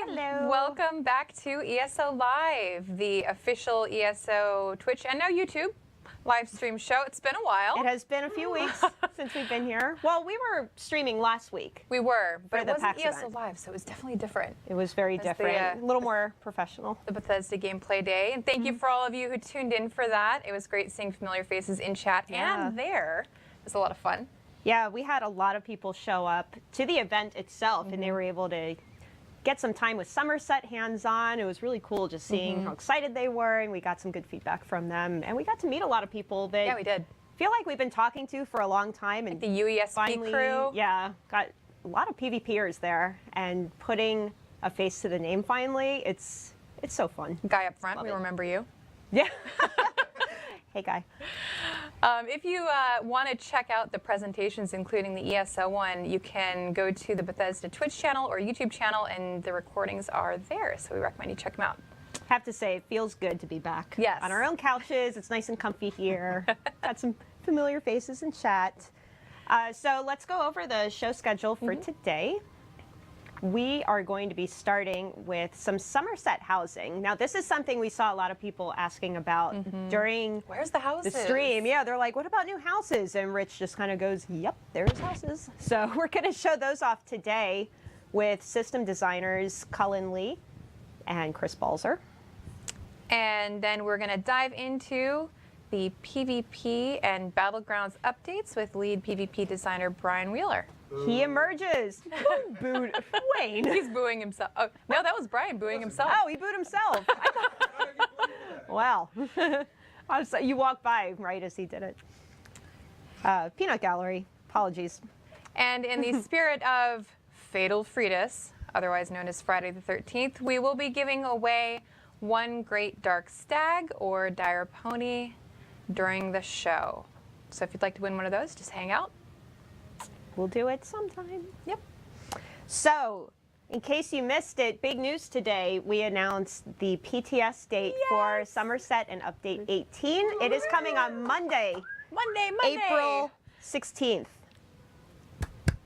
Hello. Welcome back to ESO Live, the official ESO Twitch and now YouTube live stream show. It's been a while. It has been a few weeks since we've been here. Well, we were streaming last week. We were, but it the wasn't PAX ESO event. Live, so it was definitely different. It was very different, a little more professional. The Bethesda Gameplay Day. And thank you for all of you who tuned in for that. It was great seeing familiar faces in chat and there. It was a lot of fun. Yeah, we had a lot of people show up to the event itself, and they were able to get some time with Somerset hands-on. It was really cool just seeing how excited they were, and we got some good feedback from them. And we got to meet a lot of people that we did. Feel like we've been talking to for a long time. And the UESP finally, crew. Yeah, got a lot of PvPers there, and putting a face to the name finally, it's so fun. Guy up front, we remember you. Yeah. Hey, Guy. If you want to check out the presentations, including the ESO one, you can go to the Bethesda Twitch channel or YouTube channel, and the recordings are there. So we recommend you check them out. Have to say, it feels good to be back. Yes. On our own couches. It's nice and comfy here. Got some familiar faces in chat. So let's go over the show schedule for today. We are going to be starting with some Somerset housing. Now, this is something we saw a lot of people asking about during Where's the houses? the stream. Yeah, they're like, what about new houses? And Rich just kind of goes, yep, there's houses. So we're going to show those off today with system designers Cullen Lee and Chris Balzer. And then we're going to dive into the PvP and Battlegrounds updates with lead PvP designer Brian Wheeler. He emerges. Booed. Wayne. He's booing himself. Oh, no, that was Brian booing himself. Oh, he booed himself. Wow. You walked by right as he did it. Peanut Gallery. Apologies. And in the spirit of Fatal Fridas, otherwise known as Friday the 13th, we will be giving away one Great Dark Stag or Dire Pony during the show. So if you'd like to win one of those, just hang out. We'll do it sometime. Yep. So, in case you missed it, big news today. We announced the PTS date for Somerset and Update 18. It is coming on Monday. Monday. April 16th.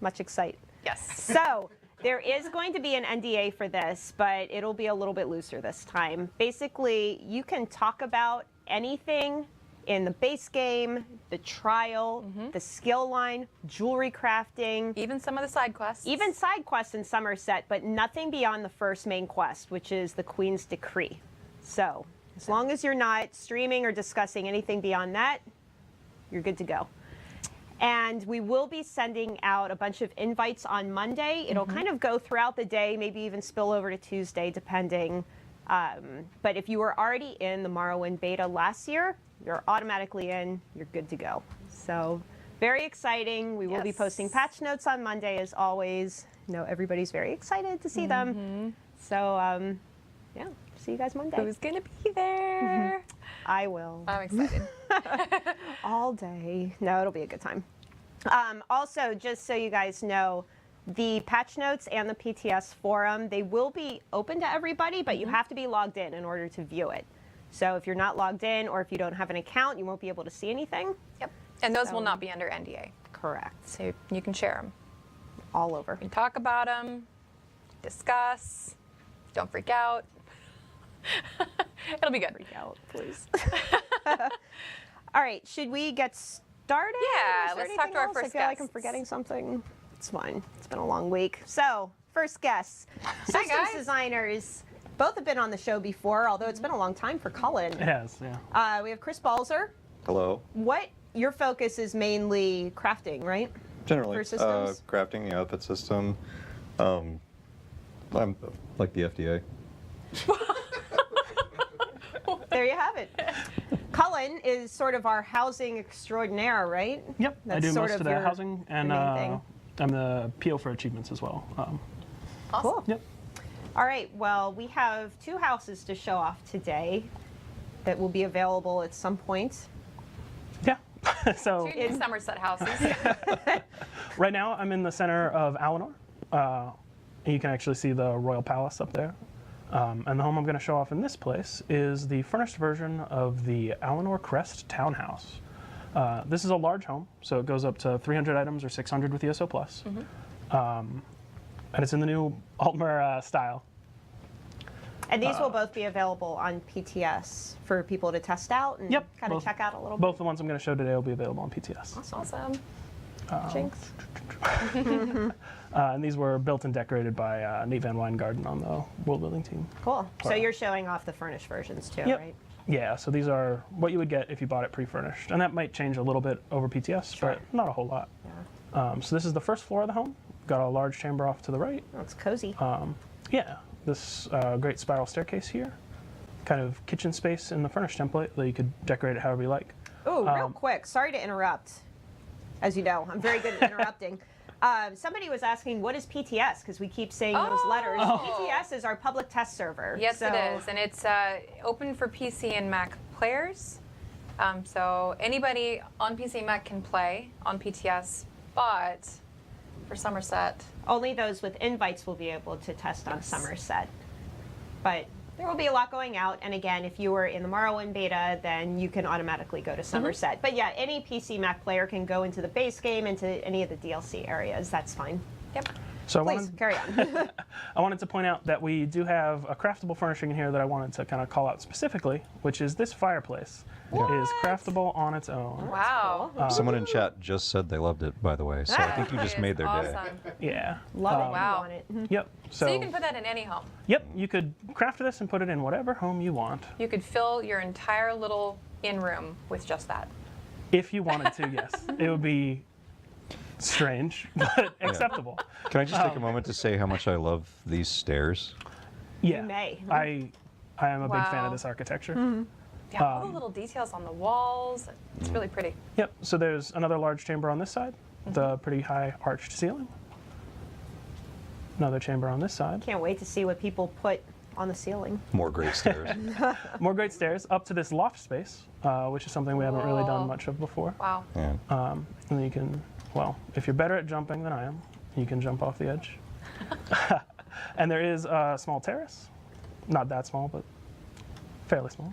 Much excitement. Yes. So, there is going to be an NDA for this, but it'll be a little bit looser this time. Basically, you can talk about anything in the base game, the trial, the skill line, jewelry crafting. Even some of the side quests. Even side quests in Somerset, but nothing beyond the first main quest, which is the Queen's Decree. So, as long as you're not streaming or discussing anything beyond that, you're good to go. And we will be sending out a bunch of invites on Monday. It'll kind of go throughout the day, maybe even spill over to Tuesday, depending. But if you were already in the Morrowind beta last year, you're automatically in, you're good to go. So very exciting. We will be posting patch notes on Monday as always. I know everybody's very excited to see them. So yeah, see you guys Monday. Who's gonna be there? I will. I'm excited. All day. No, it'll be a good time. Also, just so you guys know, the patch notes and the PTS forum, they will be open to everybody, but you have to be logged in order to view it. So if you're not logged in or if you don't have an account, you won't be able to see anything. Yep. And those will not be under NDA. Correct. So you can share them. All over. You can talk about them, discuss, don't freak out. It'll be good. Freak out, please. All right, should we get started? Yeah, Is there let's talk to our anything else? first I feel like I'm guests. forgetting something. It's fine. It's been a long week. So, first guests. Systems guys. designers. Both have been on the show before, although it's been a long time for Cullen. It has, yeah. We have Chris Balzer. Hello. Your focus is mainly crafting, right? Generally, For systems? crafting the outfit system. I'm like the FDA. There you have it. Cullen is sort of our housing extraordinaire, right? Yep, I That's do sort most of of the your- housing, and main thing. I'm the PO for achievements as well. Cool. Yep. All right, well, we have 2 houses to show off today that will be available at some point. Yeah. So Two new Somerset houses. right now I'm in the center of Alinor. And you can actually see the Royal Palace up there. And the home I'm going to show off in this place is the furnished version of the Alinor Crest Townhouse. This is a large home, so it goes up to 300 items or 600 with ESO Plus. And it's in the new Altmer style. And these will both be available on PTS for people to test out and Yep, kind of both- check out a little Both the ones I'm going to show today will be available on PTS. bit. Awesome. Jinx. And these were built and decorated by Nate Van Weingarten on the world building team. Cool. So Wow. you're showing off the furnished versions too, Yep. right? Yeah, so these are what you would get if you bought it pre-furnished, and that might change a little bit over PTS, Sure. but not a whole lot. Yeah. So this is the first floor of the home. Got a large chamber off to the right. Oh, it's cozy. Yeah, this great spiral staircase here. Kind of kitchen space in the furnished template that you could decorate it however you like. Oh, real quick. Sorry to interrupt. As you know, I'm very good at interrupting. Somebody was asking, what is PTS? Because we keep saying those letters. Oh. PTS is our public test server. Yes, so it is, and it's open for PC and Mac players. So anybody on PC and Mac can play on PTS, but for Somerset, Only those with invites will be able to test on Somerset. But there will be a lot going out. And again, if you were in the Morrowind beta, then you can automatically go to Somerset. But yeah, any PC Mac player can go into the base game, into any of the DLC areas. That's fine. yep. So Please, carry on. I wanted to point out that we do have a craftable furnishing in here that I wanted to kind of call out specifically, which is this fireplace. It is craftable on its own. Wow. Someone in chat just said they loved it, by the way. So I think you just That made is their day. awesome. Yeah. Love it. Wow. You want it. Yep. So you can put that in any home. Yep, you could craft this and put it in whatever home you want. You could fill your entire little in-room with just that. If you wanted to, yes. It would be strange, but acceptable. Can I just take a moment to say how much I love these stairs? Yeah. may. I am a big fan Wow. of this architecture. Yeah, all the little details on the walls. It's really pretty. Yep. So there's another large chamber on this side, the pretty high arched ceiling. Another chamber on this side. Can't wait to see what people put on the ceiling. More great stairs. More great stairs up to this loft space, which is something we haven't really done Cool. much of before. Wow. Yeah. And then you can, well, if you're better at jumping than I am, you can jump off the edge. And there is a small terrace, not that small, but fairly small,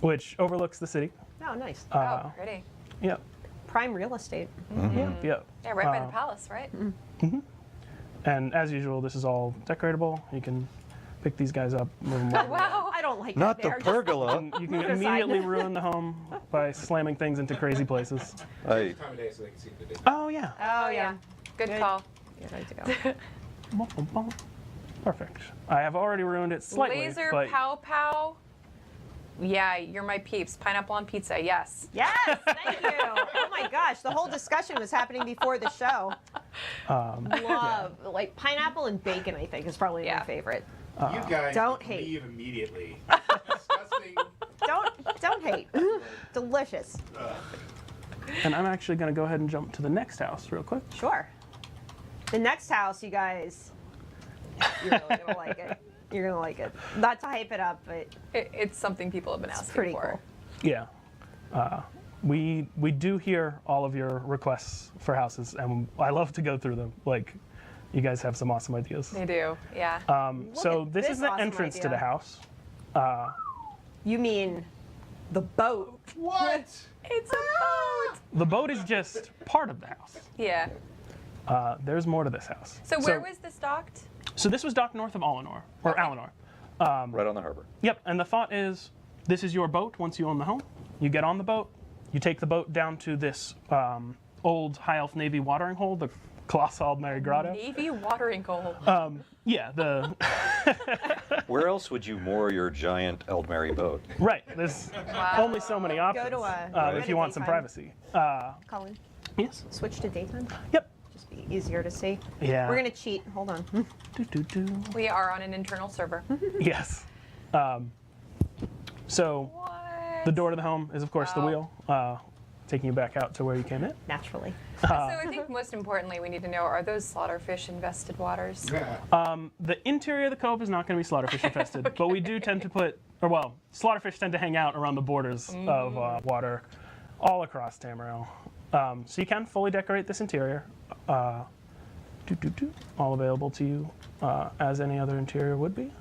which overlooks the city. Oh, nice. Oh, pretty. Yep, Prime real estate. yep, yep. Yeah, right by the palace, right? And as usual, this is all decoratable. You can pick these guys up, move them over. Wow. I don't like Not that the there. pergola. And you can Other side. immediately ruin the home by slamming things into crazy places. I, Time of day so they can see the day. Oh, yeah. Oh, yeah. Good Good. call. Good idea. Bum, bum, bum. Perfect. I have already ruined it slightly, Laser but pow pow. Yeah, you're my peeps. Pineapple on pizza, yes. Yes, thank you. Oh my gosh, the whole discussion was happening before the show. Love, like pineapple and bacon. I think is probably Yeah. my favorite. You guys Don't hate. leave immediately. Disgusting. Don't hate. Delicious. and I'm actually going to go ahead and jump to the next house real quick. Sure. The next house, you guys, you're really gonna like it. You're gonna like it. Not to hype it up, but It's something people have been asking pretty for. cool. Yeah. We do hear all of your requests for houses, and I love to go through them. Like, you guys have some awesome ideas. They do, yeah. So at this this is the awesome entrance to idea. the house. You mean the boat? What? It's a boat. The boat is just part of the house. Yeah. There's more to this house. So where was this docked? So this was docked north of Alinor, or Alinor. right on the harbor. Yep, and the thought is, this is your boat once you own the home. You get on the boat, you take the boat down to this old High Elf Navy watering hole, the Colossal Mary Grotto. Navy watering hole. Yeah, the Where else would you moor your giant Eldmary boat? right. There's only so many options to a- if go you to want some daytime. privacy. Colin, Yes. switch to daytime. Yep. Just be easier to see. Yeah. We're gonna cheat. Hold on. Do, do, do. We are on an internal server. Yes. So What? the door to the home is, of course, the Wow. wheel, taking you back out to where you came in. Naturally. So I think most importantly, we need to know, are those slaughterfish infested waters? The interior of the cove is not going to be slaughterfish infested, but we do tend to put, or well, slaughterfish tend to hang out around the borders of water all across Tamriel. So you can fully decorate this interior. All available to you as any other interior would be.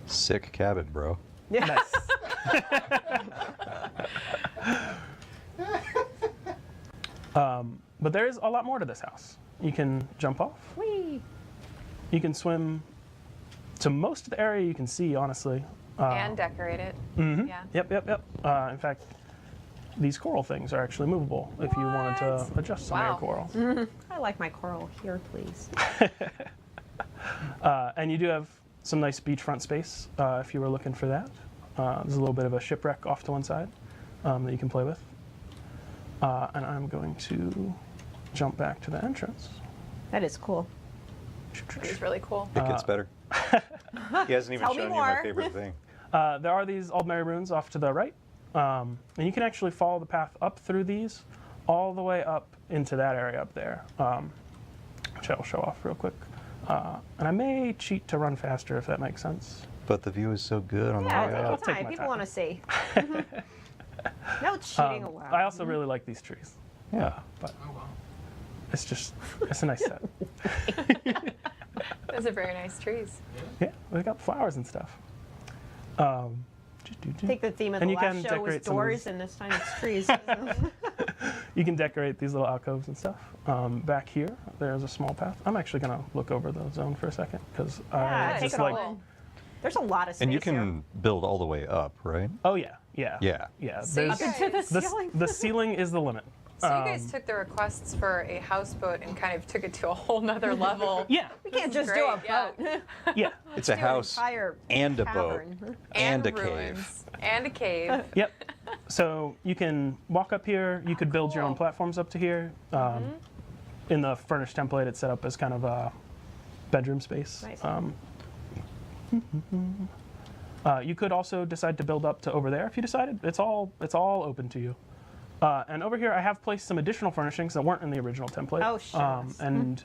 Sick cabin, bro. Nice. But there is a lot more to this house. You can jump off. Whee! You can swim to most of the area you can see, honestly. And decorate it. Mhm. Yeah. Yep. In fact, these coral things are actually movable if you wanted to What? adjust some of your Wow. coral. I like my coral here, please. And you do have some nice beachfront space if you were looking for that. There's a little bit of a shipwreck off to one side that you can play with. And I'm going to jump back to the entrance. That is cool. It's really cool. It gets better. He hasn't even Tell me shown you my more. favorite thing. There are these Aldmeri runes off to the right. And you can actually follow the path up through these all the way up into that area up there, which I will show off real quick. And I may cheat to run faster if that makes sense. But the view is so good on Yeah, the way take your I'll up. take time. my People time. want to see. No cheating allowed. I also really like these trees. Yeah. But Oh, well. it's a nice set. Those are very nice trees. Yeah, they got flowers and stuff. I think the theme of And the you can last show was decorate some of doors, these. and this time it's trees. You can decorate these little alcoves and stuff. Back here, there's a small path. I'm actually going to look over the zone for a second because Yeah, I take just it all like. in. There's a lot of space And you here. can build all the way up, right? Oh yeah. Yeah. So you There's- guys, To the the, ceiling. the ceiling is the limit. so you guys took the requests for a houseboat and kind of took it to a whole nother level. Yeah, We can't This is just do a great, yeah. boat. yeah, It's a Do an house entire and a boat cavern. and a ruins, cave. And a cave. yep. So you can walk up here. You could build your own cool. platforms up to here. In the furnished template, it's set up as kind of a bedroom space. Nice. You could also decide to build up to over there if you decided. It's all open to you. And over here, I have placed some additional furnishings that weren't in the original template. Oh, shucks. And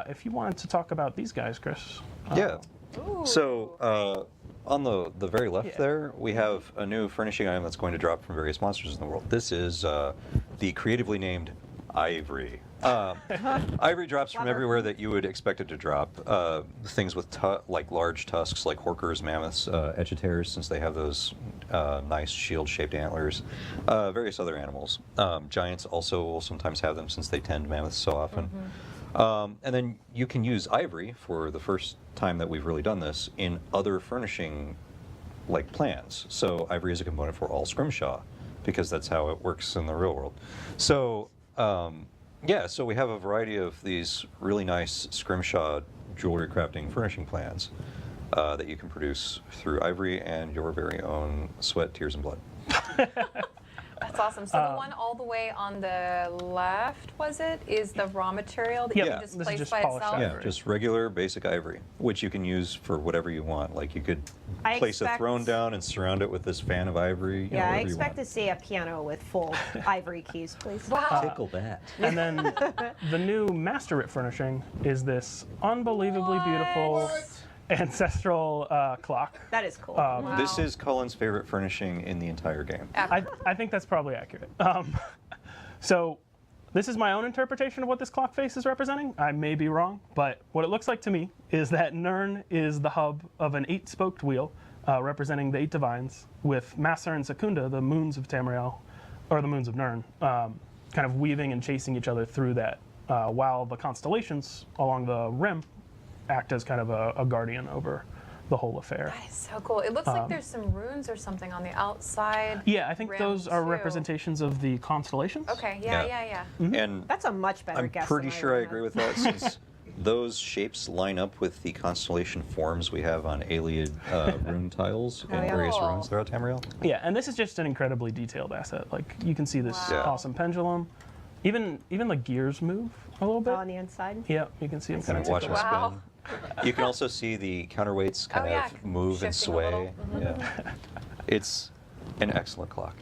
if you wanted to talk about these guys, Chris. Yeah. Ooh. So on the very left Yeah. there, we have a new furnishing item that's going to drop from various monsters in the world. This is the creatively named Ivory. Ivory drops from Clever. everywhere that you would expect it to drop. Things with like large tusks, like horkers, mammoths, edgetares, since they have those nice shield-shaped antlers. Various other animals. Giants also will sometimes have them, since they tend mammoths so often. And then you can use ivory for the first time that we've really done this in other furnishing like plans. So ivory is a component for all scrimshaw because that's how it works in the real world. So yeah, so we have a variety of these really nice scrimshaw jewelry crafting furnishing plans that you can produce through ivory and your very own sweat, tears, and blood. That's awesome. So the one all the way on the left, was it, is the raw material that Yep. you Yeah. can just This is place just by polished itself? ivory. Yeah, just regular basic ivory, which you can use for whatever you want. Like you could I place a expect- throne down and surround it with this fan of ivory. Yeah, I whatever you expect want. to see a piano with full ivory keys, please. Wow. Tickle that. And then the new Master Writ furnishing is this unbelievably beautiful ancestral clock. That is cool. Wow. This is Cullen's favorite furnishing in the entire game. I think that's probably accurate. So this is my own interpretation of what this clock face is representing. I may be wrong, but what it looks like to me is that Nirn is the hub of an 8-spoked wheel representing the 8 divines, with Massar and Secunda, the moons of Tamriel, or the moons of Nirn, kind of weaving and chasing each other through that, while the constellations along the rim act as kind of a guardian over the whole affair. That is so cool. It looks like there's some runes or something on the outside. Yeah, I think rim, those are too. representations of the constellations. Okay, Yeah. yeah. And That's a much better I'm guess. pretty than sure I would've. agree with that since those shapes line up with the constellation forms we have on Ayleid rune tiles in yeah. various Cool. runes throughout Tamriel. Yeah, and this is just an incredibly detailed asset. Like you can see this Wow. Yeah. awesome pendulum. Even the gears move a little bit. Oh, on the inside. Yeah, you can see them kind And of watch tickle. them Wow. spin. You can also see the counterweights kind Oh, yeah, of move and shifting a little. sway. Yeah. It's an excellent clock.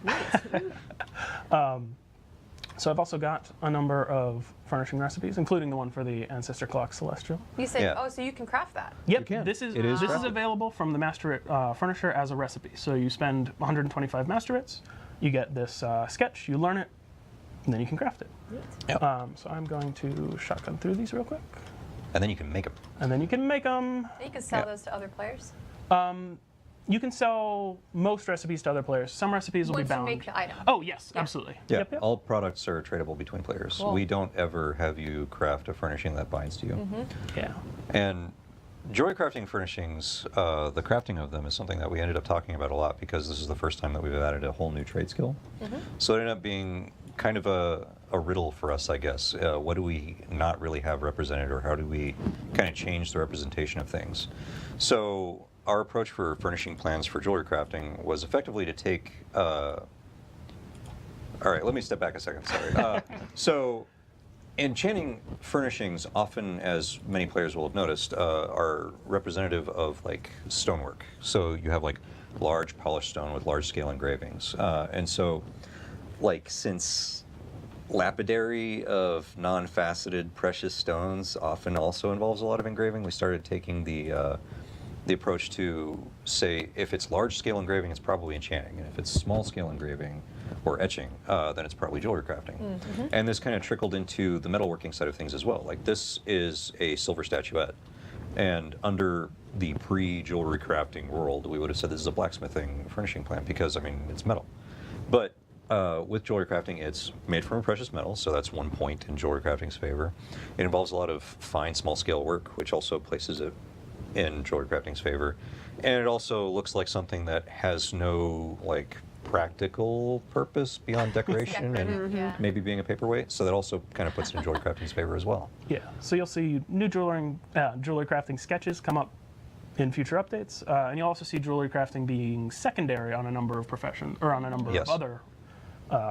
So I've also got a number of furnishing recipes, including the one for the Ancestor Clock Celestial. You said, Yeah. oh, so you can craft that. Yep, can. this is It is this is crafted. available from the Master Furnisher as a recipe. So you spend 125 Master Writs, you get this sketch, you learn it, and then you can craft it. Yep. So I'm going to shotgun through these real quick, And then you can make them. and then you can make them. You can sell Yeah. those to other players. You can sell most recipes to other players. Some recipes will Once be you bound. make the item. Oh yes, absolutely. Yeah, Yep, yep. all products are tradable between players. Cool. We don't ever have you craft a furnishing that binds to you. Yeah. And Jewelry crafting furnishings, the crafting of them is something that we ended up talking about a lot because this is the first time that we've added a whole new trade skill. So it ended up being kind of a riddle for us, I guess. What do we not really have represented, or how do we kind of change the representation of things? So our approach for furnishing plans for jewelry crafting was effectively to take... all right, let me step back a second, sorry. So enchanting furnishings, often, as many players will have noticed, are representative of like stonework. So you have like large polished stone with large scale engravings. And so, like, since lapidary of non-faceted precious stones often also involves a lot of engraving, we started taking the approach to say, if it's large scale engraving, it's probably enchanting, and if it's small scale engraving or etching, then it's probably jewelry crafting. And this kind of trickled into the metalworking side of things as well. Like, this is a silver statuette, and under the pre-jewelry crafting world, we would have said this is a blacksmithing furnishing plan because, I mean, it's metal. But with jewelry crafting, it's made from a precious metal, so that's one point in jewelry crafting's favor. It involves a lot of fine, small-scale work, which also places it in jewelry crafting's favor. And it also looks like something that has no, like, practical purpose beyond decoration and maybe being a paperweight, so that also kind of puts it in jewelry crafting's favor as well. Yeah, so you'll see new jewelry crafting sketches come up in future updates, and you'll also see jewelry crafting being secondary on a number of Yes. of other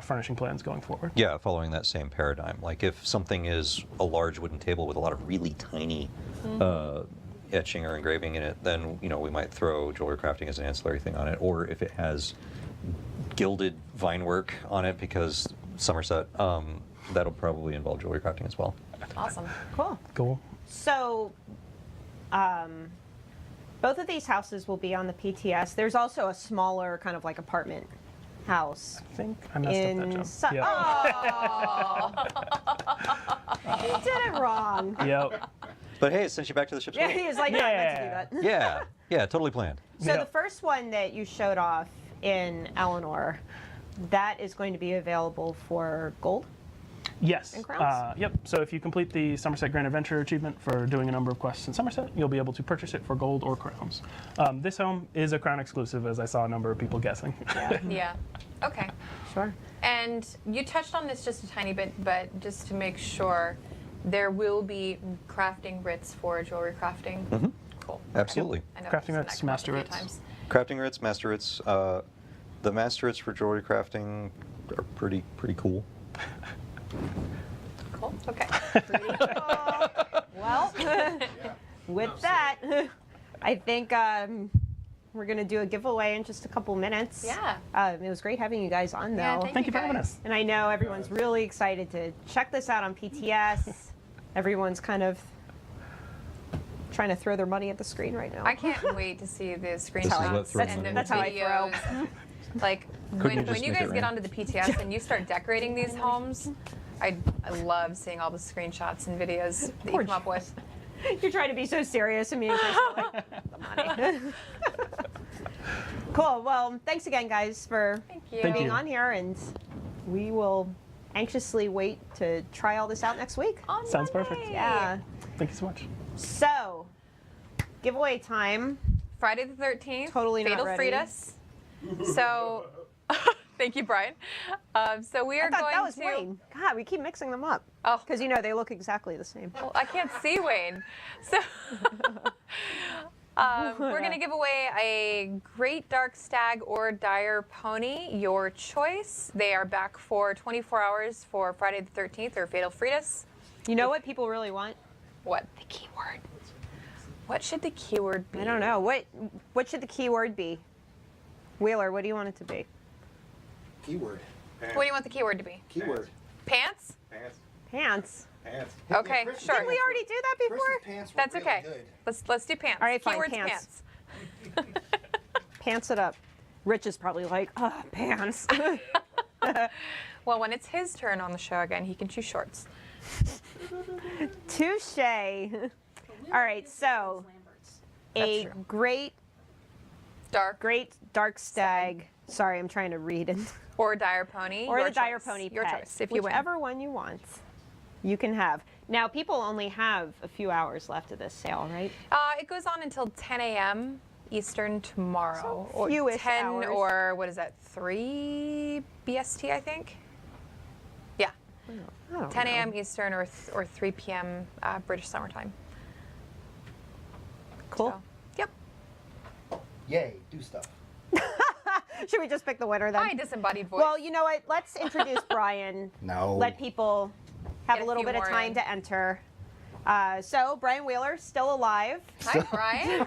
furnishing plans going forward. Yeah, following that same paradigm. Like, if something is a large wooden table with a lot of really tiny etching or engraving in it, then, you know, we might throw jewelry crafting as an ancillary thing on it. Or if it has gilded vine work on it, because Somerset, that'll probably involve jewelry crafting as well. Awesome. Cool. Cool. So, both of these houses will be on the PTS. There's also a smaller kind of like apartment house. I think I messed up that jump. He did it wrong. Yep. But hey, it sent you back to the ship's Yeah, middle. he was like, no, I meant to do that. Yeah, totally planned. So Yeah. the first one that you showed off in Eleanor, that is going to be available for gold? Yes. And crowns? Yep. So if you complete the Somerset Grand Adventure achievement for doing a number of quests in Somerset, you'll be able to purchase it for gold or crowns. This home is a crown exclusive, as I saw a number of people guessing. Yeah. Okay. Sure. And you touched on this just a tiny bit, but just to make sure, there will be crafting writs for jewelry crafting. Cool. Absolutely. I know Crafting I've writs, seen that come up master a few writs. times. Crafting writs, master writs. The master writs for jewelry crafting are pretty cool. Cool. Okay. Well, with that, I think we're going to do a giveaway in just a couple minutes. Yeah. It was great having you guys on, though. Yeah, Thank you for having guys. us. And I know everyone's really excited to check this out on PTS. Everyone's kind of trying to throw their money at the screen right now. I can't wait to see the how I- screenshots that's and the that's how I throw. videos. Like, Couldn't you when just you make guys it get rain? onto the PTS and you start decorating these homes, I love seeing all the screenshots and videos that you come up with. You're trying to be so serious, and me and Chris are like, the money. Cool. Well, thanks again, guys, for Thank you. Thank being you. on here, and we will anxiously wait to try all this out next week. On Sounds Monday. perfect. Yeah. Thank you so much. So, giveaway time. Friday the 13th. Totally not Fatal ready. Fritas. So, thank you, Brian. So we are I thought going that was to. Wayne. God, we keep mixing them up. Oh. Because, you know, they look exactly the same. Well, I can't see Wayne. So we're going to give away a Great Dark Stag or Dire Pony, your choice. They are back for 24 hours for Friday the 13th or Fatal Fritas. You know what people really want? What? The keyword. What should the keyword be? I don't know. What should the keyword be? Wheeler, what do you want it to be? Keyword. What do you want the keyword to be? Keyword. Pants? Pants. Pants. Pants. Okay, Chris's sure. Didn't we already do that before? Chris's pants were That's really okay. good. Let's do pants. All right, fine, Keyword's pants. Pants it up. Rich is probably like, pants. Well, when it's his turn on the show again, he can choose shorts. Touche. All right, so a That's true. great dark stag. Sorry, I'm trying to read it. Or dire pony. Or your the dire choice. pony Your pet. choice, if you win. Whichever one you want. you can have. Now, people only have a few hours left of this sale, right? It goes on until 10 a.m. Eastern tomorrow. So fewish 10 hours. or what is that? 3 BST, I think. Yeah. I don't 10 know. a.m. Eastern or 3 p.m. British summertime. Cool. So, yep. Yay, do stuff. Should we just pick the winner then? Hi, disembodied voice. Well, you know what? Let's introduce Brian. No. Let people have Get a a little few bit of more time in. to enter. So, Brian Wheeler, still alive. Hi, Brian.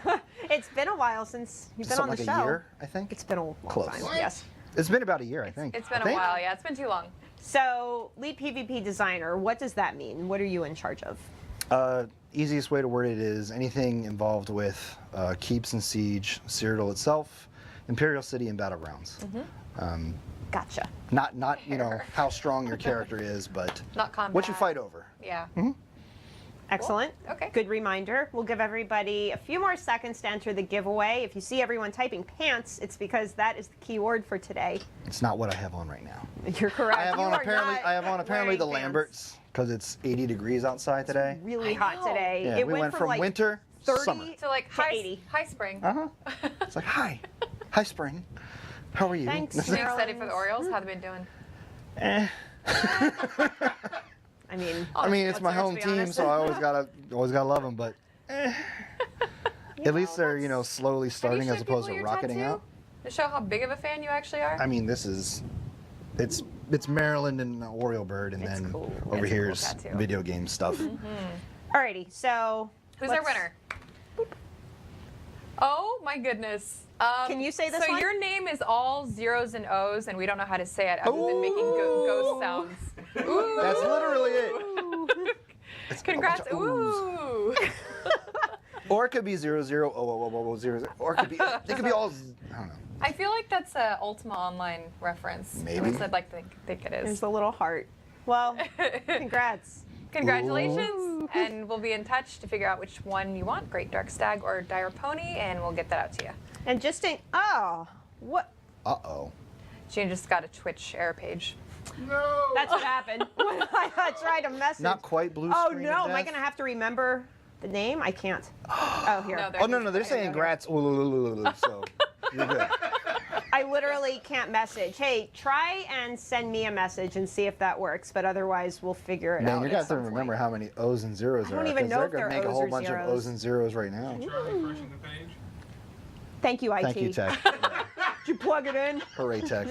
It's been a while since you've been on the Something show. like a year, I think. It's been a long Close. time. Yes. It's been about a year, I think. It's been I a think. while. Yeah, it's been too long. So, lead PvP designer, what does that mean? What are you in charge of? Easiest way to word it is anything involved with keeps and siege, Cyrodiil itself, Imperial City, and Battlegrounds. Gotcha. Not you know how strong your character is, but Not combat. what you fight over. Yeah. Excellent. Okay. Good reminder. We'll give everybody a few more seconds to enter the giveaway. If you see everyone typing pants, it's because that is the key word for today. It's not what I have on right now. You're correct. I have You on are apparently. not I have on apparently the wearing pants. Lamberts because it's 80 degrees outside today. Really I hot know. today. Yeah, it we went from like winter 30 summer. So like To high 80. high spring. Uh huh. It's like hi spring. How are you? Thanks, Are you excited for Maryland. the Orioles? How have they been doing? Eh. I mean, I mean, it's That's my fair, to home be team, honest. so I always gotta love them. But at least they're slowly Have you starting as showed opposed to people your rocketing tattoo? out. To show how big of a fan you actually are? I mean, it's Maryland and Oriole Bird, and It's then cool. over It's a here cool is tattoo. video game stuff. alrighty. So, Who's our let's- winner? Oh my goodness. Can you say this So one? your name is all zeros and O's, and we don't know how to say it other than making ghost sounds. Ooh. That's literally it. It's a Congrats. bunch of oohs. Ooh. Or it could be 000000, or it could be they could be all I don't know. I feel like that's a Ultima Online reference. At Maybe. least I'd like to think it There's is. the little heart. Well, congrats. Congratulations, and we'll be in touch to figure out which one you want, Great Dark Stag or Dire Pony, and we'll get that out to you. And just in, what? Uh-oh. She just got a Twitch error page. That's what happened when I tried to message. Not quite blue Oh screen no! of Am I death. gonna have to remember the name? I can't. Oh, here. No, Oh no, they're saying grats. So you're good. I literally can't message. Hey, try and send me a message and see if that works. But otherwise, we'll figure it Man, out. you at got to some remember point. how many O's and zeros there don't are. even 'cause know they're if gonna they're make a O's whole or bunch of zeros. O's and zeros right now. Try refreshing the page. Thank you, IT. Thank you, Tech. Yeah. Did you plug it in? Hooray, Tech.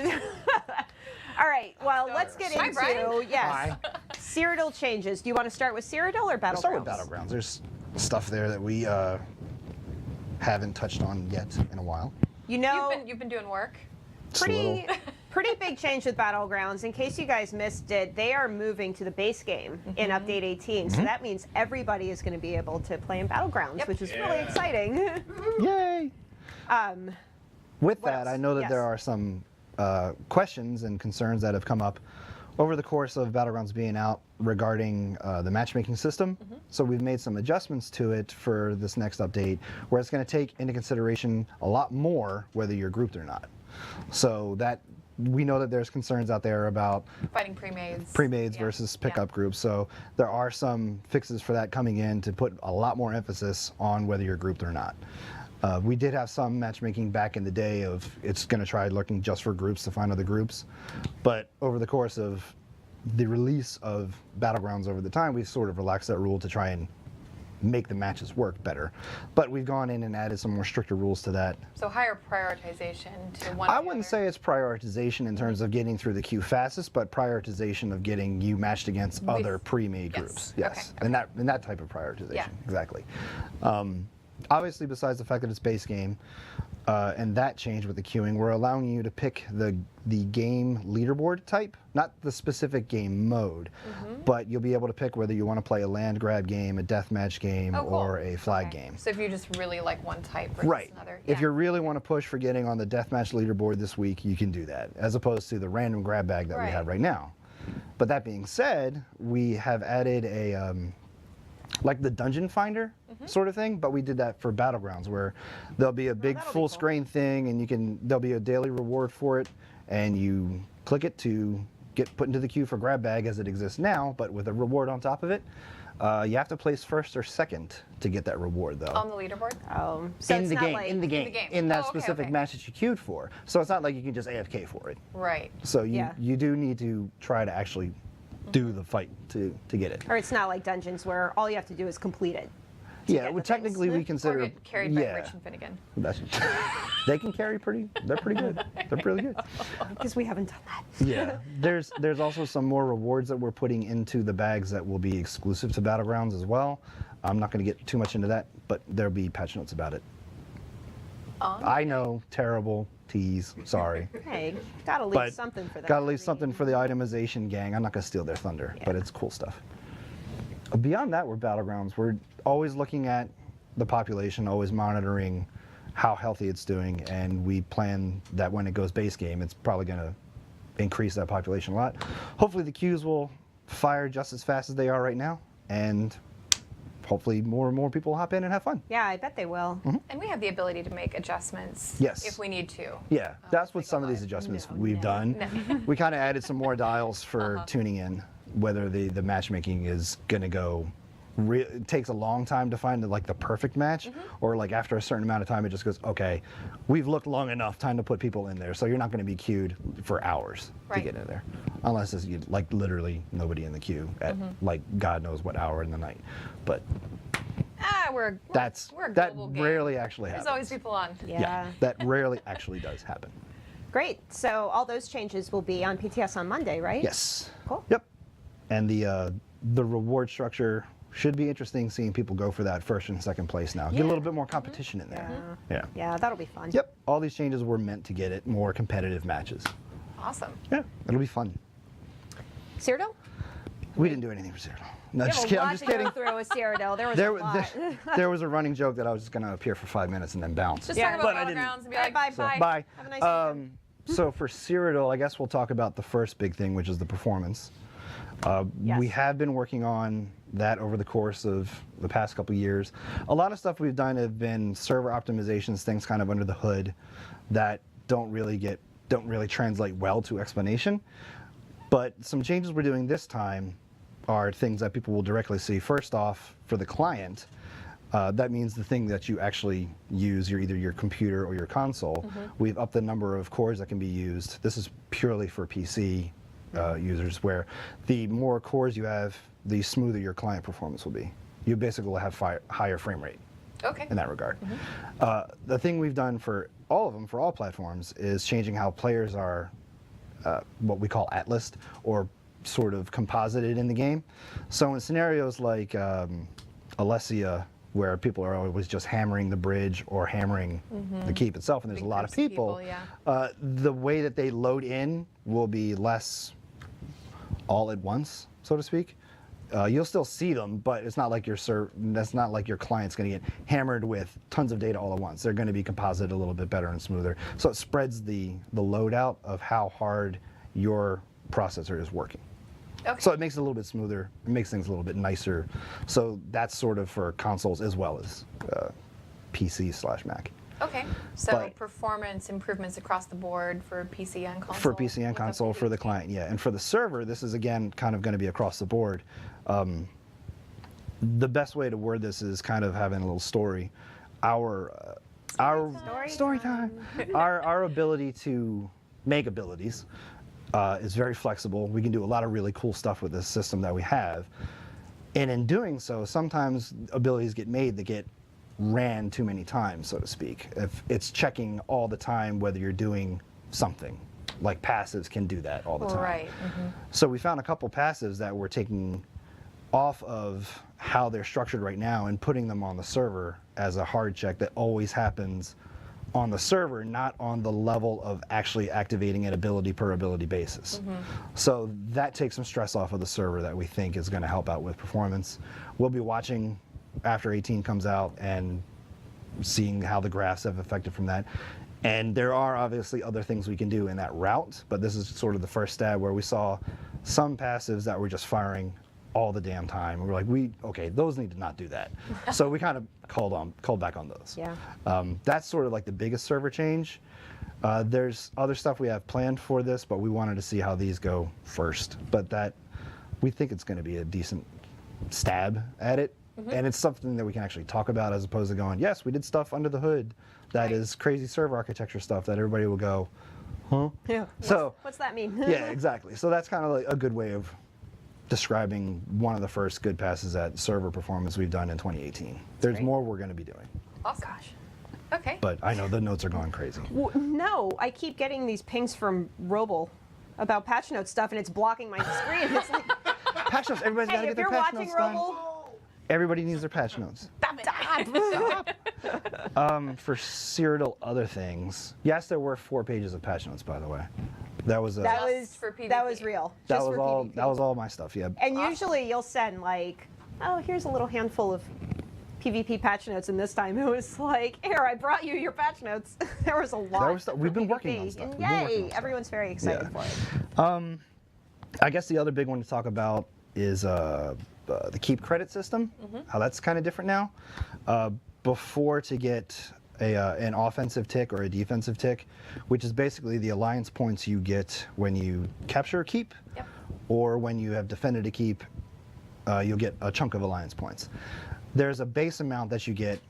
All right. Well, let's get Hi, into Brian. yes. Cyrodiil changes. Do you want to start with Cyrodiil or Battlegrounds? Let's start with Battlegrounds. There's stuff there that we haven't touched on yet in a while. You know, You've been doing work. Just a little. pretty big change with Battlegrounds. In case you guys missed it, they are moving to the base game in Update 18. So that means everybody is going to be able to play in Battlegrounds, Yep. which is really exciting. Yay! With What that, else? I know that Yes. there are some questions and concerns that have come up over the course of Battlegrounds being out regarding the matchmaking system. So we've made some adjustments to it for this next update, where it's going to take into consideration a lot more whether you're grouped or not. So that we know that there's concerns out there about Fighting pre-mades. pre-mades Yeah. versus Yeah. pickup groups. So there are some fixes for that coming in to put a lot more emphasis on whether you're grouped or not. We did have some matchmaking back in the day of it's going to try looking just for groups to find other groups. But over the course of the release of Battlegrounds over the time, we've sort of relaxed that rule to try and make the matches work better. But we've gone in and added some more stricter rules to that. So higher prioritization to one. I or the wouldn't other. say it's prioritization in terms of getting through the queue fastest, but prioritization of getting you matched against other pre-made yes. groups. Okay, Yes, and that type of prioritization. Yeah. Exactly. Obviously, besides the fact that it's base game, and that change with the queuing, we're allowing you to pick the game leaderboard type, not the specific game mode, but you'll be able to pick whether you want to play a land grab game, a deathmatch game, Oh, cool. or a flag Okay. game. So if you just really like one type versus Right. another. If yeah. you really want to push for getting on the deathmatch leaderboard this week, you can do that, as opposed to the random grab bag that we Right. have right now. But that being said, we have added a like the dungeon finder sort of thing, but we did that for Battlegrounds, where there'll be a big that'll be full cool. screen thing, and there'll be a daily reward for it, and you click it to get put into the queue for grab bag as it exists now, but with a reward on top of it. You have to place first or second to get that reward, though. On the leaderboard? Oh, so in it's the not game, like in the game, game. in that Oh, okay, specific okay. match that you queued for. So it's not like you can just AFK for it. Right. So you Yeah. you do need to try to actually do the fight to get it. or it's not like dungeons where all you have to do is complete it. Yeah, get well, the technically things. we Or consider. get carried by Rich and Finnegan. That's, they can carry they're pretty good. They're really good. Because we haven't done that. Yeah, there's also some more rewards that we're putting into the bags that will be exclusive to Battlegrounds as well. I'm not going to get too much into that, but there'll be patch notes about it. I know, terrible tease, sorry. Hey, gotta leave But something for that. gotta leave something for the itemization gang. I'm not going to steal their thunder, but Yeah. it's cool stuff. Beyond that, we're Battlegrounds. We're always looking at the population, always monitoring how healthy it's doing, and we plan that when it goes base game, it's probably going to increase that population a lot. Hopefully the queues will fire just as fast as they are right now, and hopefully more and more people will hop in and have fun. Yeah, I bet they will. And we have the ability to make adjustments Yes. if we need to. Yeah, that's what they go some of these live. adjustments No, we've no. done. We kind of added some more dials for Uh-huh. tuning in, whether the matchmaking is going to go. It takes a long time to find the perfect match, Mm-hmm. or like after a certain amount of time, it just goes, okay, we've looked long enough, time to put people in there. So you're not going to be queued for hours to Right. get in there, unless it's like literally nobody in the queue at Mm-hmm. like God knows what hour in the night. But We're that a global game. rarely actually There's happens. always people on. Yeah. That rarely actually does happen. Great. So all those changes will be on PTS on Monday, right? Yes. Cool. Yep. And the reward structure should be interesting, seeing people go for that first and second place now. Get a Yeah. little bit more competition in there. Yeah. Yeah, that'll be fun. Yep. All these changes were meant to get it more competitive matches. Awesome. Yeah. It'll be fun. Cyrodiil? We didn't do anything for Cyrodiil. No, You just have a kidding. lot I'm just to kidding. go through with Cyrodiil. There was There, a lot. there was a running joke that I was just going to appear for 5 minutes and then bounce. Just Yeah. talk But about I didn't. Battlegrounds and be All like, right, So, bye. bye. Have a nice weekend. So for Cyrodiil, I guess we'll talk about the first big thing, which is the performance. Yes. We have been working on that over the course of the past couple years. A lot of stuff we've done have been server optimizations, things kind of under the hood that don't really translate well to explanation. But some changes we're doing this time are things that people will directly see. First off, for the client, that means the thing that you actually use, either your computer or your console. We've upped the number of cores that can be used. This is purely for PC users, where the more cores you have, the smoother your client performance will be. You basically will have higher frame rate okay. in that regard. The thing we've done for all of them, for all platforms, is changing how players are what we call atlased, or sort of composited in the game. So in scenarios like Alessia, where people are always just hammering the bridge or hammering the keep itself, and there's Big a lot of groups of people, people, yeah. the way that they load in will be less all at once, so to speak. You'll still see them, but it's not like that's not like your client's going to get hammered with tons of data all at once. They're going to be composited a little bit better and smoother. So it spreads the load out of how hard your processor is working. Okay. So it makes it a little bit smoother. It makes things a little bit nicer. So that's sort of for consoles as well as PC/Mac. Okay. So But- performance improvements across the board for PC and console. For PC and with console, for the updated client, yeah. And for the server, this is again kind of going to be across the board. The best way to word this is kind of having a little story. Our story time. Our ability to make abilities is very flexible. We can do a lot of really cool stuff with this system that we have. And in doing so, sometimes abilities get made that get ran too many times, so to speak. If it's checking all the time whether you're doing something, like passives can do that all the time. Right. So we found a couple passives that we're taking off of how they're structured right now and putting them on the server as a hard check that always happens on the server, not on the level of actually activating an ability per ability basis. So that takes some stress off of the server that we think is going to help out with performance. We'll be watching after 18 comes out and seeing how the graphs have affected from that. And there are obviously other things we can do in that route, but this is sort of the first stab where we saw some passives that were just firing all the damn time. And we're like, okay, those need to not do that. So we kind of called back on those. Yeah. That's sort of like the biggest server change. There's other stuff we have planned for this, but we wanted to see how these go first. But we think it's going to be a decent stab at it. And it's something that we can actually talk about as opposed to going, yes, we did stuff under the hood that is crazy server architecture stuff that everybody will go, huh? Yeah. So What's that mean? yeah, exactly. So that's kind of like a good way of describing one of the first good passes at server performance we've done in 2018. There's great. more we're going to be doing, Awesome. Gosh. Okay. but I know the notes are going crazy. No, I keep getting these pings from Roble about patch note stuff, and it's blocking my screen. It's like, Patch notes. Everybody's got to hey, get if their you're patch watching notes done. Roble, Everybody needs their patch notes. For Cyrodiil other things, yes, there were 4 pages of patch notes, by the way. That was that Just was for that was PvP. real. that Just was for all PvP. that was all my stuff. Yeah. And usually you'll send like, oh, here's a little handful of PvP patch notes, and this time it was like, here, I brought you your patch notes. There was a lot. There was stuff- we've for been working PvP, on stuff. and We've been working yay! on stuff. Everyone's very excited Yeah. for it. I guess the other big one to talk about is the keep credit system. How that's kind of different now. Before, to get an offensive tick or a defensive tick, which is basically the alliance points you get when you capture a keep, Yep. or when you have defended a keep, you'll get a chunk of alliance points. There's a base amount that you get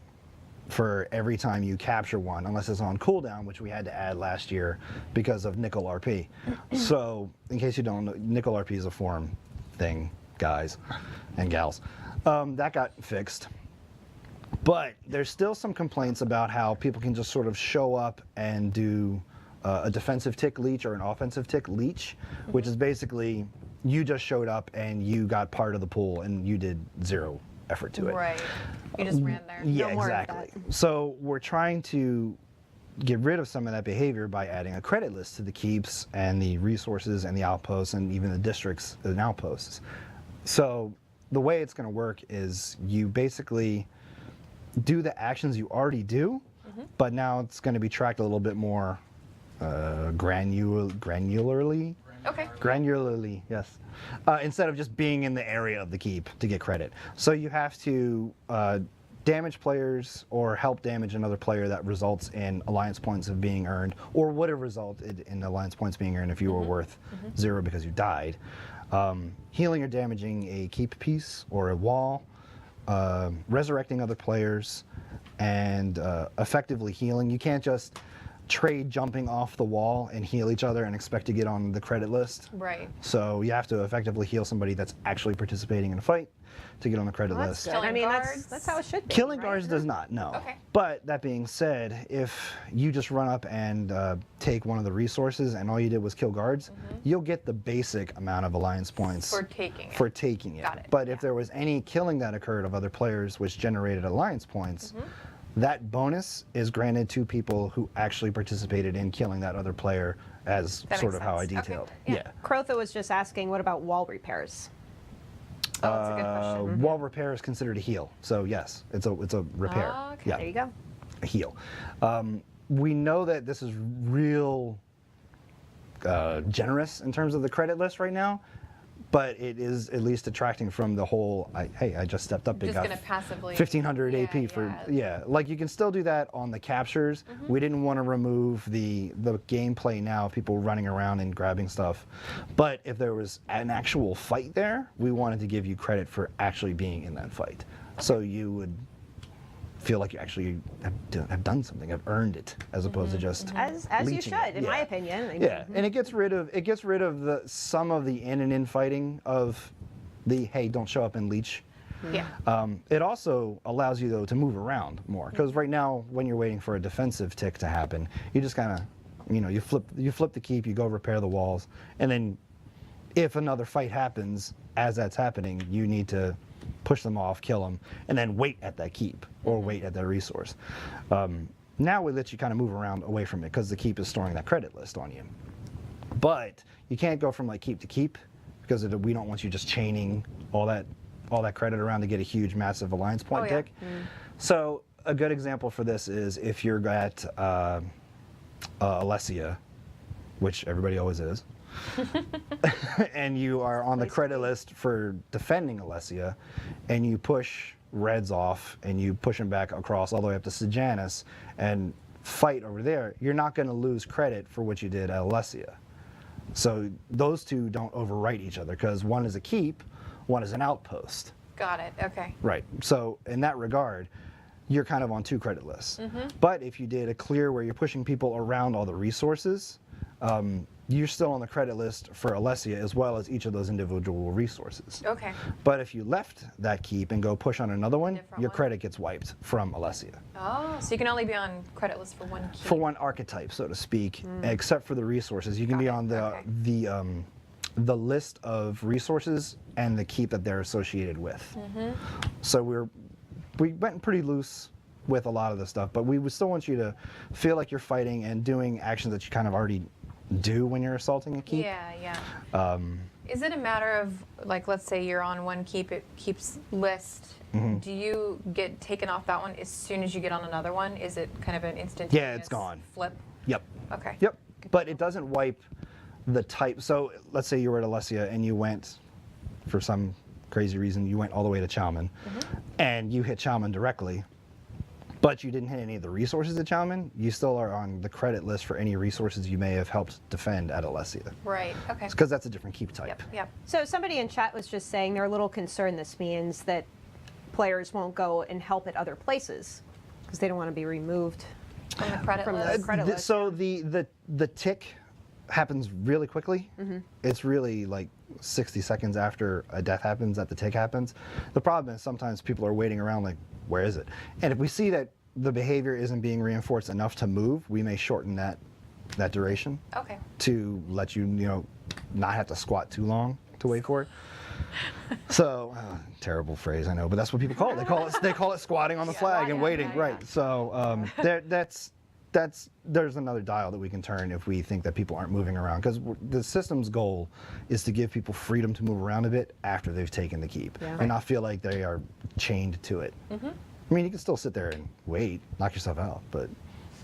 for every time you capture one, unless it's on cooldown, which we had to add last year because of nickel RP. So, in case you don't know, nickel RP is a forum thing, guys and gals. That got fixed. But there's still some complaints about how people can just sort of show up and do a defensive tick leech or an offensive tick leech, which is basically you just showed up and you got part of the pool and you did 0 effort to it. Right. You just ran there. Yeah, No more of exactly. So we're trying to get rid of some of that behavior by adding a credit list to the keeps and the resources and the outposts and even the districts and outposts. So the way it's going to work is you basically do the actions you already do, but now it's going to be tracked a little bit more granularly. Okay. Granularly, yes. Instead of just being in the area of the keep to get credit. So you have to damage players or help damage another player that results in alliance points of being earned, or would have resulted in alliance points being earned if you were worth 0 because you died. Healing or damaging a keep piece or a wall, resurrecting other players, and effectively healing. You can't just trade jumping off the wall and heal each other and expect to get on the credit list. Right. So you have to effectively heal somebody that's actually participating in a fight to get on the credit Well, that's list. good. I Killing mean, guards. that's how it should be. Killing right? guards does not, no. Okay. But that being said, if you just run up and take one of the resources and all you did was kill guards, you'll get the basic amount of alliance points For taking it. for taking it. Got it, But if there was any killing that occurred of other players which generated alliance points, that bonus is granted to people who actually participated in killing that other player, as That sort makes of how I sense. Okay. detailed. Yeah. Crotha was just asking, what about wall repairs? Oh, that's a good question. Wall repair is considered a heal, so yes, it's a repair. Oh, okay. Yeah. There you go. A heal. We know that this is real generous in terms of the credit list right now, but it is at least detracting from the whole, hey, I just stepped up and Just got gonna passively. 1,500 Yeah, AP for, yeah. yeah. Like you can still do that on the captures. We didn't want to remove the gameplay now, of people running around and grabbing stuff. But if there was an actual fight there, we wanted to give you credit for actually being in that fight. So you would feel like you actually have done something, have earned it, as opposed to just As you leeching should, it. in my Yeah. opinion. I mean, Yeah, and it gets rid of the some of the in fighting of the hey, don't show up and leech. Yeah. It also allows you though to move around more, because right now when you're waiting for a defensive tick to happen, you just kind of, you flip the keep, you go repair the walls, and then if another fight happens as that's happening, you need to push them off, kill them, and then wait at that keep or wait at that resource. Now we let you kind of move around away from it because the keep is storing that credit list on you. But you can't go from like keep to keep because we don't want you just chaining all that credit around to get a huge, massive alliance point yeah. tick. So a good example for this is if you're at Alessia, which everybody always is. and you are on the credit list for defending Alessia, and you push Reds off and you push them back across all the way up to Sejanus and fight over there, you're not going to lose credit for what you did at Alessia. So those two don't overwrite each other because one is a keep, one is an outpost. Got it. Okay. Right. So in that regard, you're kind of on two credit lists. But if you did a clear where you're pushing people around all the resources, you're still on the credit list for Alessia as well as each of those individual resources. Okay. But if you left that keep and go push on another one, Different your one? credit gets wiped from Alessia. Oh, so you can only be on credit list for one key. For one archetype, so to speak, except for the resources. You can be Got it. on the Okay. the list of resources and the keep that they're associated with. So we went pretty loose with a lot of the stuff, but we would still want you to feel like you're fighting and doing actions that you kind of already do when you're assaulting a keep. Yeah, yeah. Is it a matter of, like, let's say you're on one keep, it keeps list. Do you get taken off that one as soon as you get on another one? Is it kind of an instantaneous Yeah, it's gone. flip? Yep. Okay. Yep. But it doesn't wipe the type. So let's say you were at Alessia and you went, for some crazy reason, you went all the way to Chalman, and you hit Chalman directly, but you didn't hit any of the resources at Chalman, you still are on the credit list for any resources you may have helped defend at Alessia. Right. Okay. Because that's a different keep type. Yep. Yep. So somebody in chat was just saying they're a little concerned this means that players won't go and help at other places because they don't want to be removed From the credit from list. the credit list. So the tick happens really quickly. It's really like 60 seconds after a death happens that the tick happens. The problem is sometimes people are waiting around like, where is it? And if we see that the behavior isn't being reinforced enough to move, we may shorten that duration Okay. to let you, not have to squat too long to wait for it. So, terrible phrase, I know, but that's what people call it. They call it squatting on the flag and waiting, right? So there's another dial that we can turn if we think that people aren't moving around, because the system's goal is to give people freedom to move around a bit after they've taken the keep and not feel like they are chained to it. I mean, you can still sit there and wait, knock yourself out, but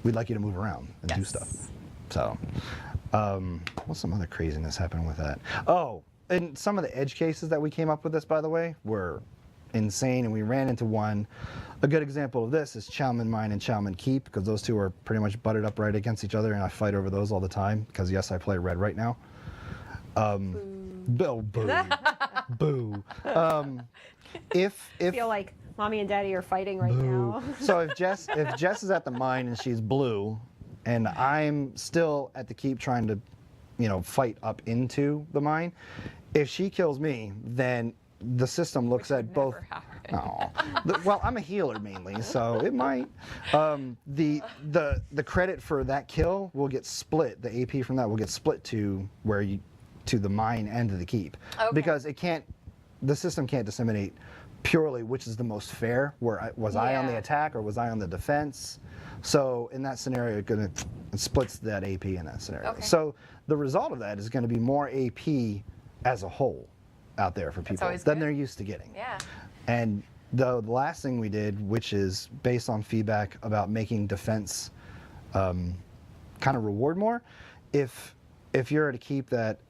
we'd like you to move around and do stuff. So, what's some other craziness happening with that? Oh, and some of the edge cases that we came up with this, by the way, were insane, and we ran into one. A good example of this is Chalman Mine and Chalman Keep, because those two are pretty much butted up right against each other, and I fight over those all the time, because yes, I play red right now. Boo. Boo. If I feel like mommy and daddy are fighting right now. So if Jess is at the mine and she's blue, and I'm still at the keep trying to, fight up into the mine, if she kills me, then the system looks at both. Never happen. Oh, well, I'm a healer mainly, so it might. The credit for that kill will get split. The AP from that will get split to the mine and to the keep, Okay. because the system can't disseminate purely which is the most fair. Was I on the Yeah. attack or was I on the defense? So in that scenario, it splits that AP in that scenario. Okay. So the result of that is going to be more AP as a whole out there for people always than good. they're used to getting. Yeah. And the last thing we did, which is based on feedback about making defense kind of reward more, if you're at a keep that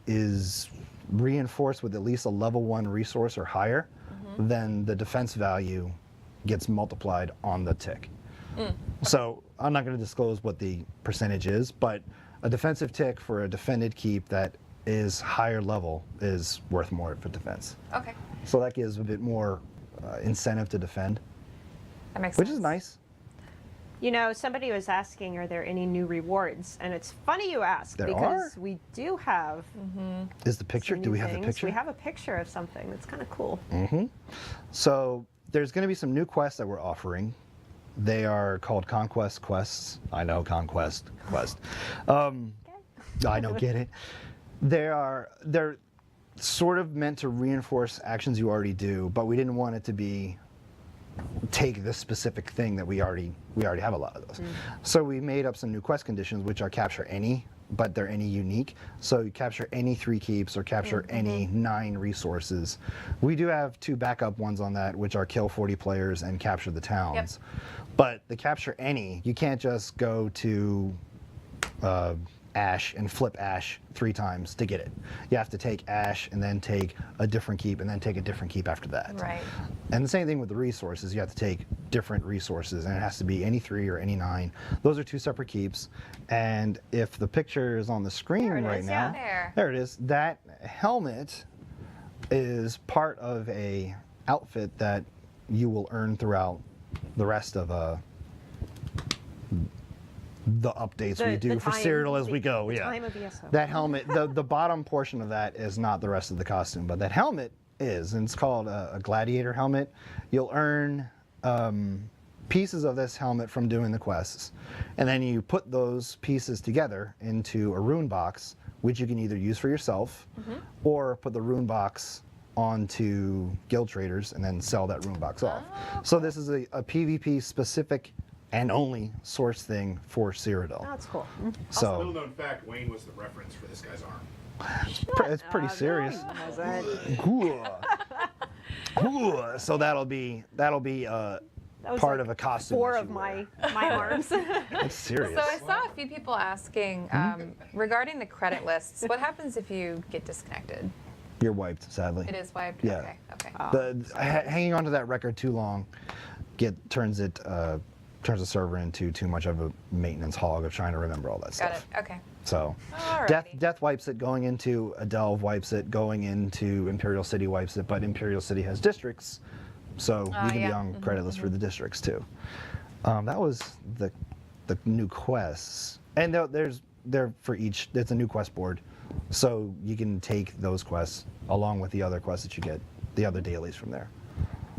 is reinforced with at least a level 1 resource or higher, then the defense value gets multiplied on the tick. So I'm not going to disclose what the percentage is, but a defensive tick for a defended keep that is higher level is worth more for defense. Okay. So that gives a bit more incentive to defend, That makes which sense. is nice. Somebody was asking, are there any new rewards? And it's funny you ask There because are. we do have Is the picture? some Do new we have the things. picture? We have a picture of something that's kind of cool. So there's going to be some new quests that we're offering. They are called Conquest quests. I know, Conquest quest. I don't get it. They're sort of meant to reinforce actions you already do, but we didn't want it to be take this specific thing that we already have a lot of those. So we made up some new quest conditions, which are capture any, but they're any unique. So you capture any 3 keeps or capture any 9 resources. We do have 2 backup ones on that, which are kill 40 players and capture the towns. But the capture any, you can't just go to Ash and flip Ash 3 times to get it. You have to take Ash and then take a different keep and then take a different keep after that. Right. And the same thing with the resources. You have to take different resources, and it has to be any 3 or any 9. Those are 2 separate keeps. And if the picture is on the screen There it right is, now, yeah. There. it is. That helmet is part of a outfit that you will earn throughout the rest of the updates we do for Cyrodiil as we go. the Yeah. time of ESO. That helmet, the bottom portion of that is not the rest of the costume, but that helmet is, and it's called a gladiator helmet. You'll earn pieces of this helmet from doing the quests, and then you put those pieces together into a rune box, which you can either use for yourself or put the rune box onto guild traders and then sell that rune box off. So this is a PvP specific and only source thing for Cyrodiil. Oh, that's cool. Little So known fact, Wayne was the reference for this guy's arm. it's pretty serious. So that'll be That was part like of a costume. 4 that of you my wear. arms. It's serious. So I saw a few people asking regarding the credit lists. What happens if you get disconnected? You're wiped, sadly. It is wiped. Yeah. Okay. Okay. Hanging on to that record too long turns the server into too much of a maintenance hog of trying to remember all that Got it. stuff. Okay. So Alrighty. Death wipes it, going into a Delve wipes it, going into Imperial City wipes it, but Imperial City has districts, so you can be yeah. on credit list for the districts too. That was the new quests, and they're for each. It's a new quest board, so you can take those quests along with the other quests that you get, the other dailies from there.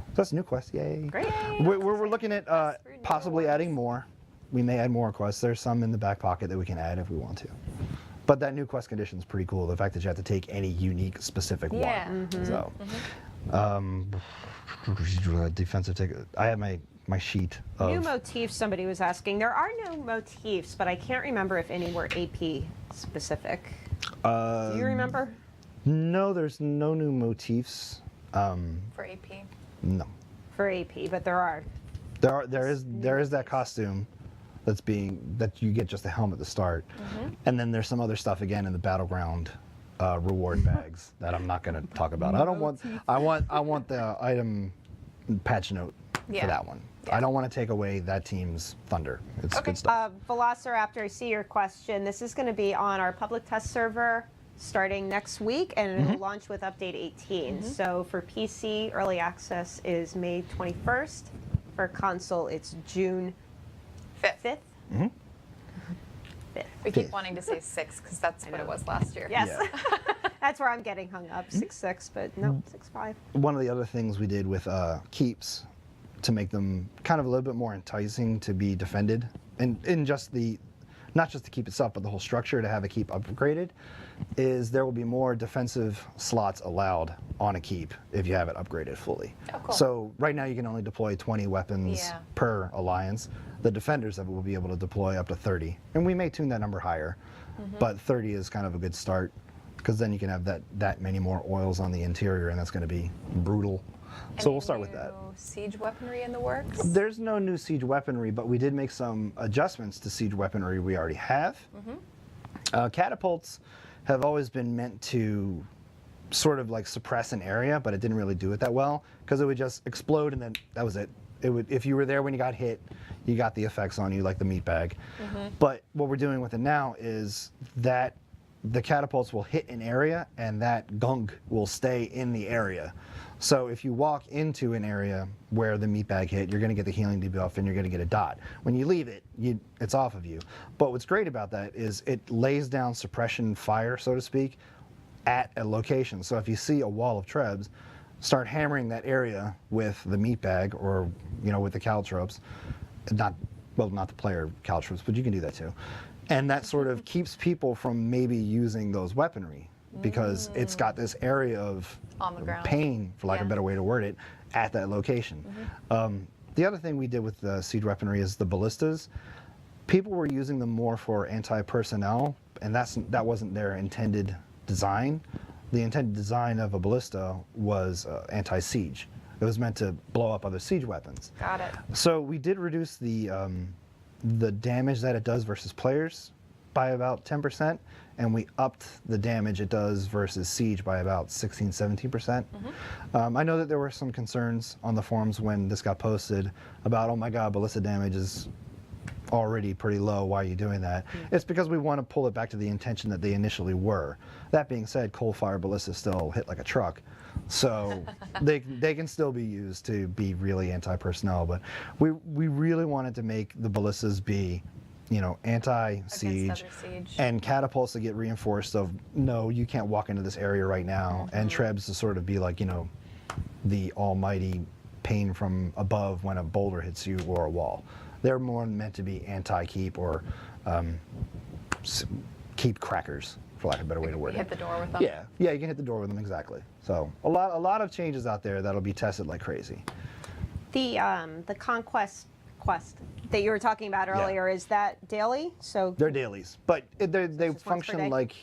So that's a new quest, yay! Great. We're looking at for new possibly adding more. We may add more quests. There's some in the back pocket that we can add if we want to. But that new quest condition is pretty cool. The fact that you have to take any unique specific Yeah. one. So, defensive take. I have my sheet of. New motifs, somebody was asking. There are no motifs, but I can't remember if any were AP specific. Do you remember? No, there's no new motifs. For AP. No, For AP, but there are. there is that costume that you get just a helmet to start, and then there's some other stuff again in the battleground reward bags that I'm not going to talk about. I want the item patch note Yeah. for that one. Yeah. I don't want to take away that team's thunder. It's Okay. good stuff. Velociraptor, I see your question. This is going to be on our public test server starting next week, and it'll launch with update 18. So for PC, early access is May 21st. For console, it's June Fifth. 5th. We keep wanting to say 6 because that's what it was last year. Yes. Yeah. That's where I'm getting hung up. 6-6, but no, 6-5. One of the other things we did with keeps to make them kind of a little bit more enticing to be defended, and in just not just the keep itself, but the whole structure to have a keep upgraded, is there will be more defensive slots allowed on a keep if you have it upgraded fully. Oh, cool. So right now you can only deploy 20 weapons Yeah. per alliance. The defenders of it will be able to deploy up to 30, and we may tune that number higher, but 30 is kind of a good start, because then you can have that many more oils on the interior, and that's going to be brutal. So we'll start with that. Any new siege weaponry in the works? There's no new siege weaponry, but we did make some adjustments to siege weaponry we already have. Catapults have always been meant to sort of like suppress an area, but it didn't really do it that well, because it would just explode and then that was it. It would, if you were there when you got hit, you got the effects on you like the meat bag. But what we're doing with it now is that the catapults will hit an area and that gunk will stay in the area. So if you walk into an area where the meat bag hit, you're going to get the healing debuff and you're going to get a dot. When you leave it, it's off of you. But what's great about that is it lays down suppression fire, so to speak, at a location. So if you see a wall of trebs, start hammering that area with the meat bag or with the caltrops. Not the player caltrops, but you can do that too. And that sort of keeps people from maybe using those weaponry, because it's got this area of On the ground. pain, for lack of a Yeah. better way to word it, at that location. The other thing we did with the siege weaponry is the ballistas. People were using them more for anti-personnel, and that wasn't their intended design. The intended design of a ballista was anti-siege. It was meant to blow up other siege weapons. Got it. So we did reduce the damage that it does versus players by about 10%, and we upped the damage it does versus Siege by about 16, 17%. I know that there were some concerns on the forums when this got posted about, oh my god, ballista damage is already pretty low, why are you doing that? It's because we want to pull it back to the intention that they initially were. That being said, cold fire ballistas still hit like a truck, so they can still be used to be really anti-personnel, but we really wanted to make the ballistas be, you know, anti-siege, Against other siege. and catapults to get reinforced of, no, you can't walk into this area right now, and trebs to sort of be like, you know, the almighty pain from above when a boulder hits you or a wall. They're more meant to be anti-keep or keep crackers, for lack of a better way to word it. Hit the door with them. Yeah, you can hit the door with them, exactly. So a lot of changes out there that'll be tested like crazy. The conquest quest that you were talking about earlier, is that daily? So They're dailies, but they just once per function day? like,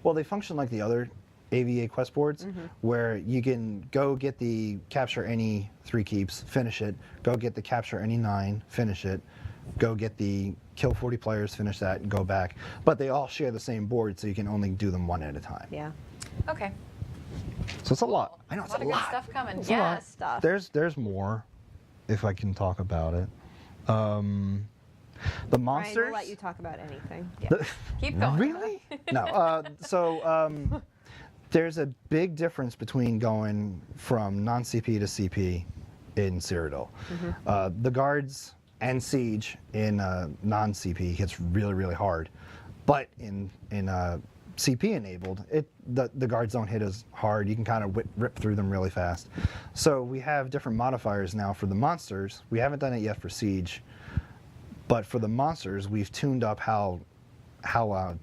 well, they function like the other AVA quest boards, where you can go get the capture any 3 keeps, finish it, go get the capture any 9, finish it, go get the kill 40 players, finish that, and go back. But they all share the same board, so you can only do them one at a time. yeah, Okay. So it's a lot. I know A it's lot a of good lot. stuff coming. It's a lot. Yes. stuff. There's more, if I can talk about it. The Ryan, monsters. we'll let you talk about anything. Keep going. Really? No. There's a big difference between going from non-CP to CP in Cyrodiil. The guards and siege in non-CP hits really, really hard, but in CP enabled, the guards don't hit as hard. You can kind of rip through them really fast. So we have different modifiers now for the monsters. We haven't done it yet for siege, but for the monsters, we've tuned up how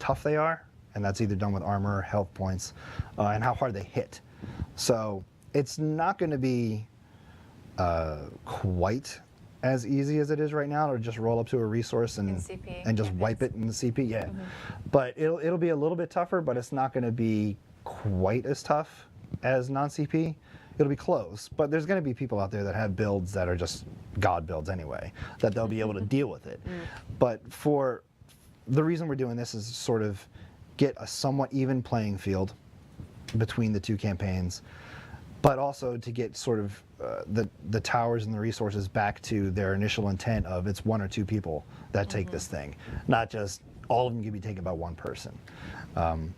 tough they are, and that's either done with armor, health points, and how hard they hit. So it's not going to be quite as easy as it is right now to just roll up to a resource and CP, and just wipe it in the CP. Yeah, but it'll be a little bit tougher, but it's not going to be quite as tough as non-CP. It'll be close, but there's going to be people out there that have builds that are just god builds anyway, that they'll be able to deal with it. But for the reason we're doing this is sort of get a somewhat even playing field between the 2 campaigns, but also to get sort of the towers and the resources back to their initial intent of it's 1 or 2 people that take this thing, not just all of them can be taken by 1 person.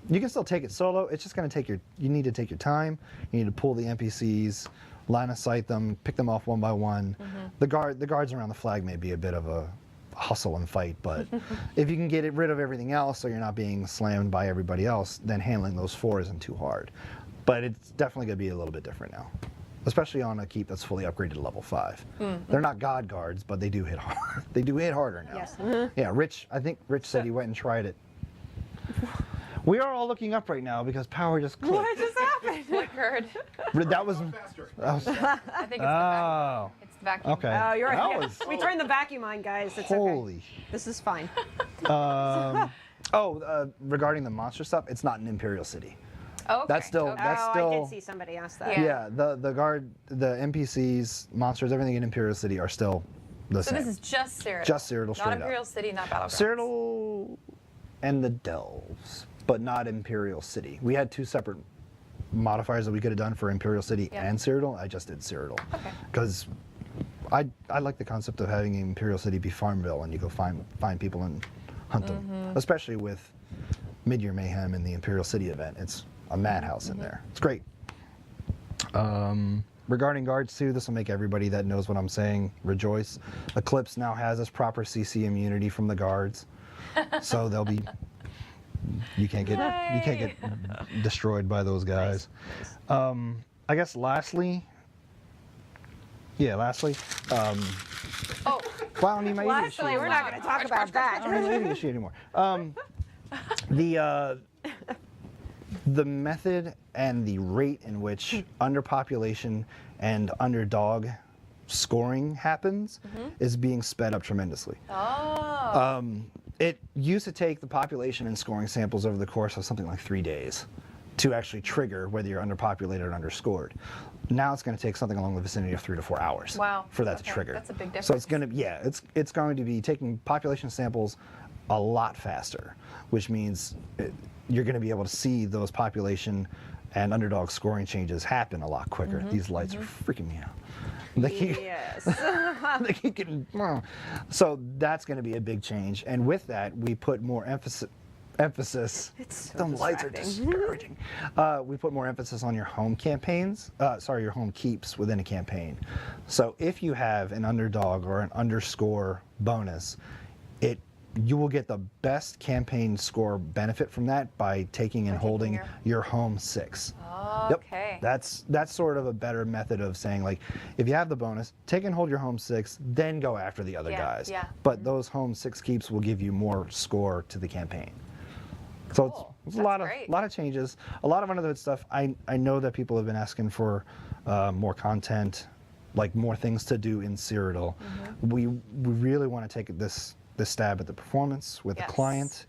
You can still take it solo. It's just going to take you need to take your time. You need to pull the NPCs, line of sight them, pick them off one by one. The guards around the flag may be a bit of a hustle and fight, but if you can get rid of everything else so you're not being slammed by everybody else, then handling those 4 isn't too hard. But it's definitely going to be a little bit different now, especially on a keep that's fully upgraded to level 5. They're not god guards, but they do hit hard. They do hit harder now. Yes. Yeah, I think Rich said he went and tried it. We are all looking up right now because power just clicked. What just happened? Flickered. That was. Faster. I think it's the vacuum. Oh. It's the vacuum. Okay. Oh, you're right. That was We turned the vacuum on, guys. It's holy. okay. This is fine. Regarding the monster stuff, it's not an Imperial City. Okay. That's still- okay. that's I still- did see somebody ask that. Yeah. Yeah, the guard, the NPCs, monsters, everything in Imperial City are still the So same. this is just Cyrodiil. Just Cyrodiil straight Not up. Imperial City, not Battlegrounds. Cyrodiil and the Delves, but not Imperial City. We had 2 separate modifiers that we could have done for Imperial City Yeah. and Cyrodiil. I just did Cyrodiil. Okay. Because I like the concept of having Imperial City be Farmville and you go find people and hunt them. Especially with Midyear Mayhem and the Imperial City event. It's a madhouse in there. It's great. Regarding guards too, this will make everybody that knows what I'm saying rejoice. Eclipse now has its proper CC immunity from the guards, so they'll be. You can't get destroyed by those guys. I guess lastly. Oh, Wow, I need my idiot Lastly, sheet. we're not going to talk about I that. don't need my idiot sheet anymore. The method and the rate in which underpopulation and underdog scoring happens is being sped up tremendously. oh. It used to take the population and scoring samples over the course of something like 3 days to actually trigger whether you're underpopulated or underscored. Now it's going to take something along the vicinity of 3 to 4 hours Wow. for that to Okay, trigger. that's a big So it's difference. going to it's going to be taking population samples a lot faster, which means you're going to be able to see those population and underdog scoring changes happen a lot quicker. These lights are freaking me out. They keep, Yes. they keep getting, so that's going to be a big change. And with that, we put more emphasis. It's so The lights are distracting. discouraging. We put more emphasis on your home campaigns. Your home keeps within a campaign. So if you have an underdog or an underscore bonus, you will get the best campaign score benefit from that by taking and holding your home 6. Okay. Yep. That's sort of a better method of saying, like, if you have the bonus, take and hold your home 6, then go after the other guys. Yeah. But those home 6 keeps will give you more score to the campaign. So Cool. it's a That's lot great. of changes, a lot of underhood stuff. I know that people have been asking for more content, like more things to do in Cyrodiil. We really want to take this stab at the performance with Yes. the client.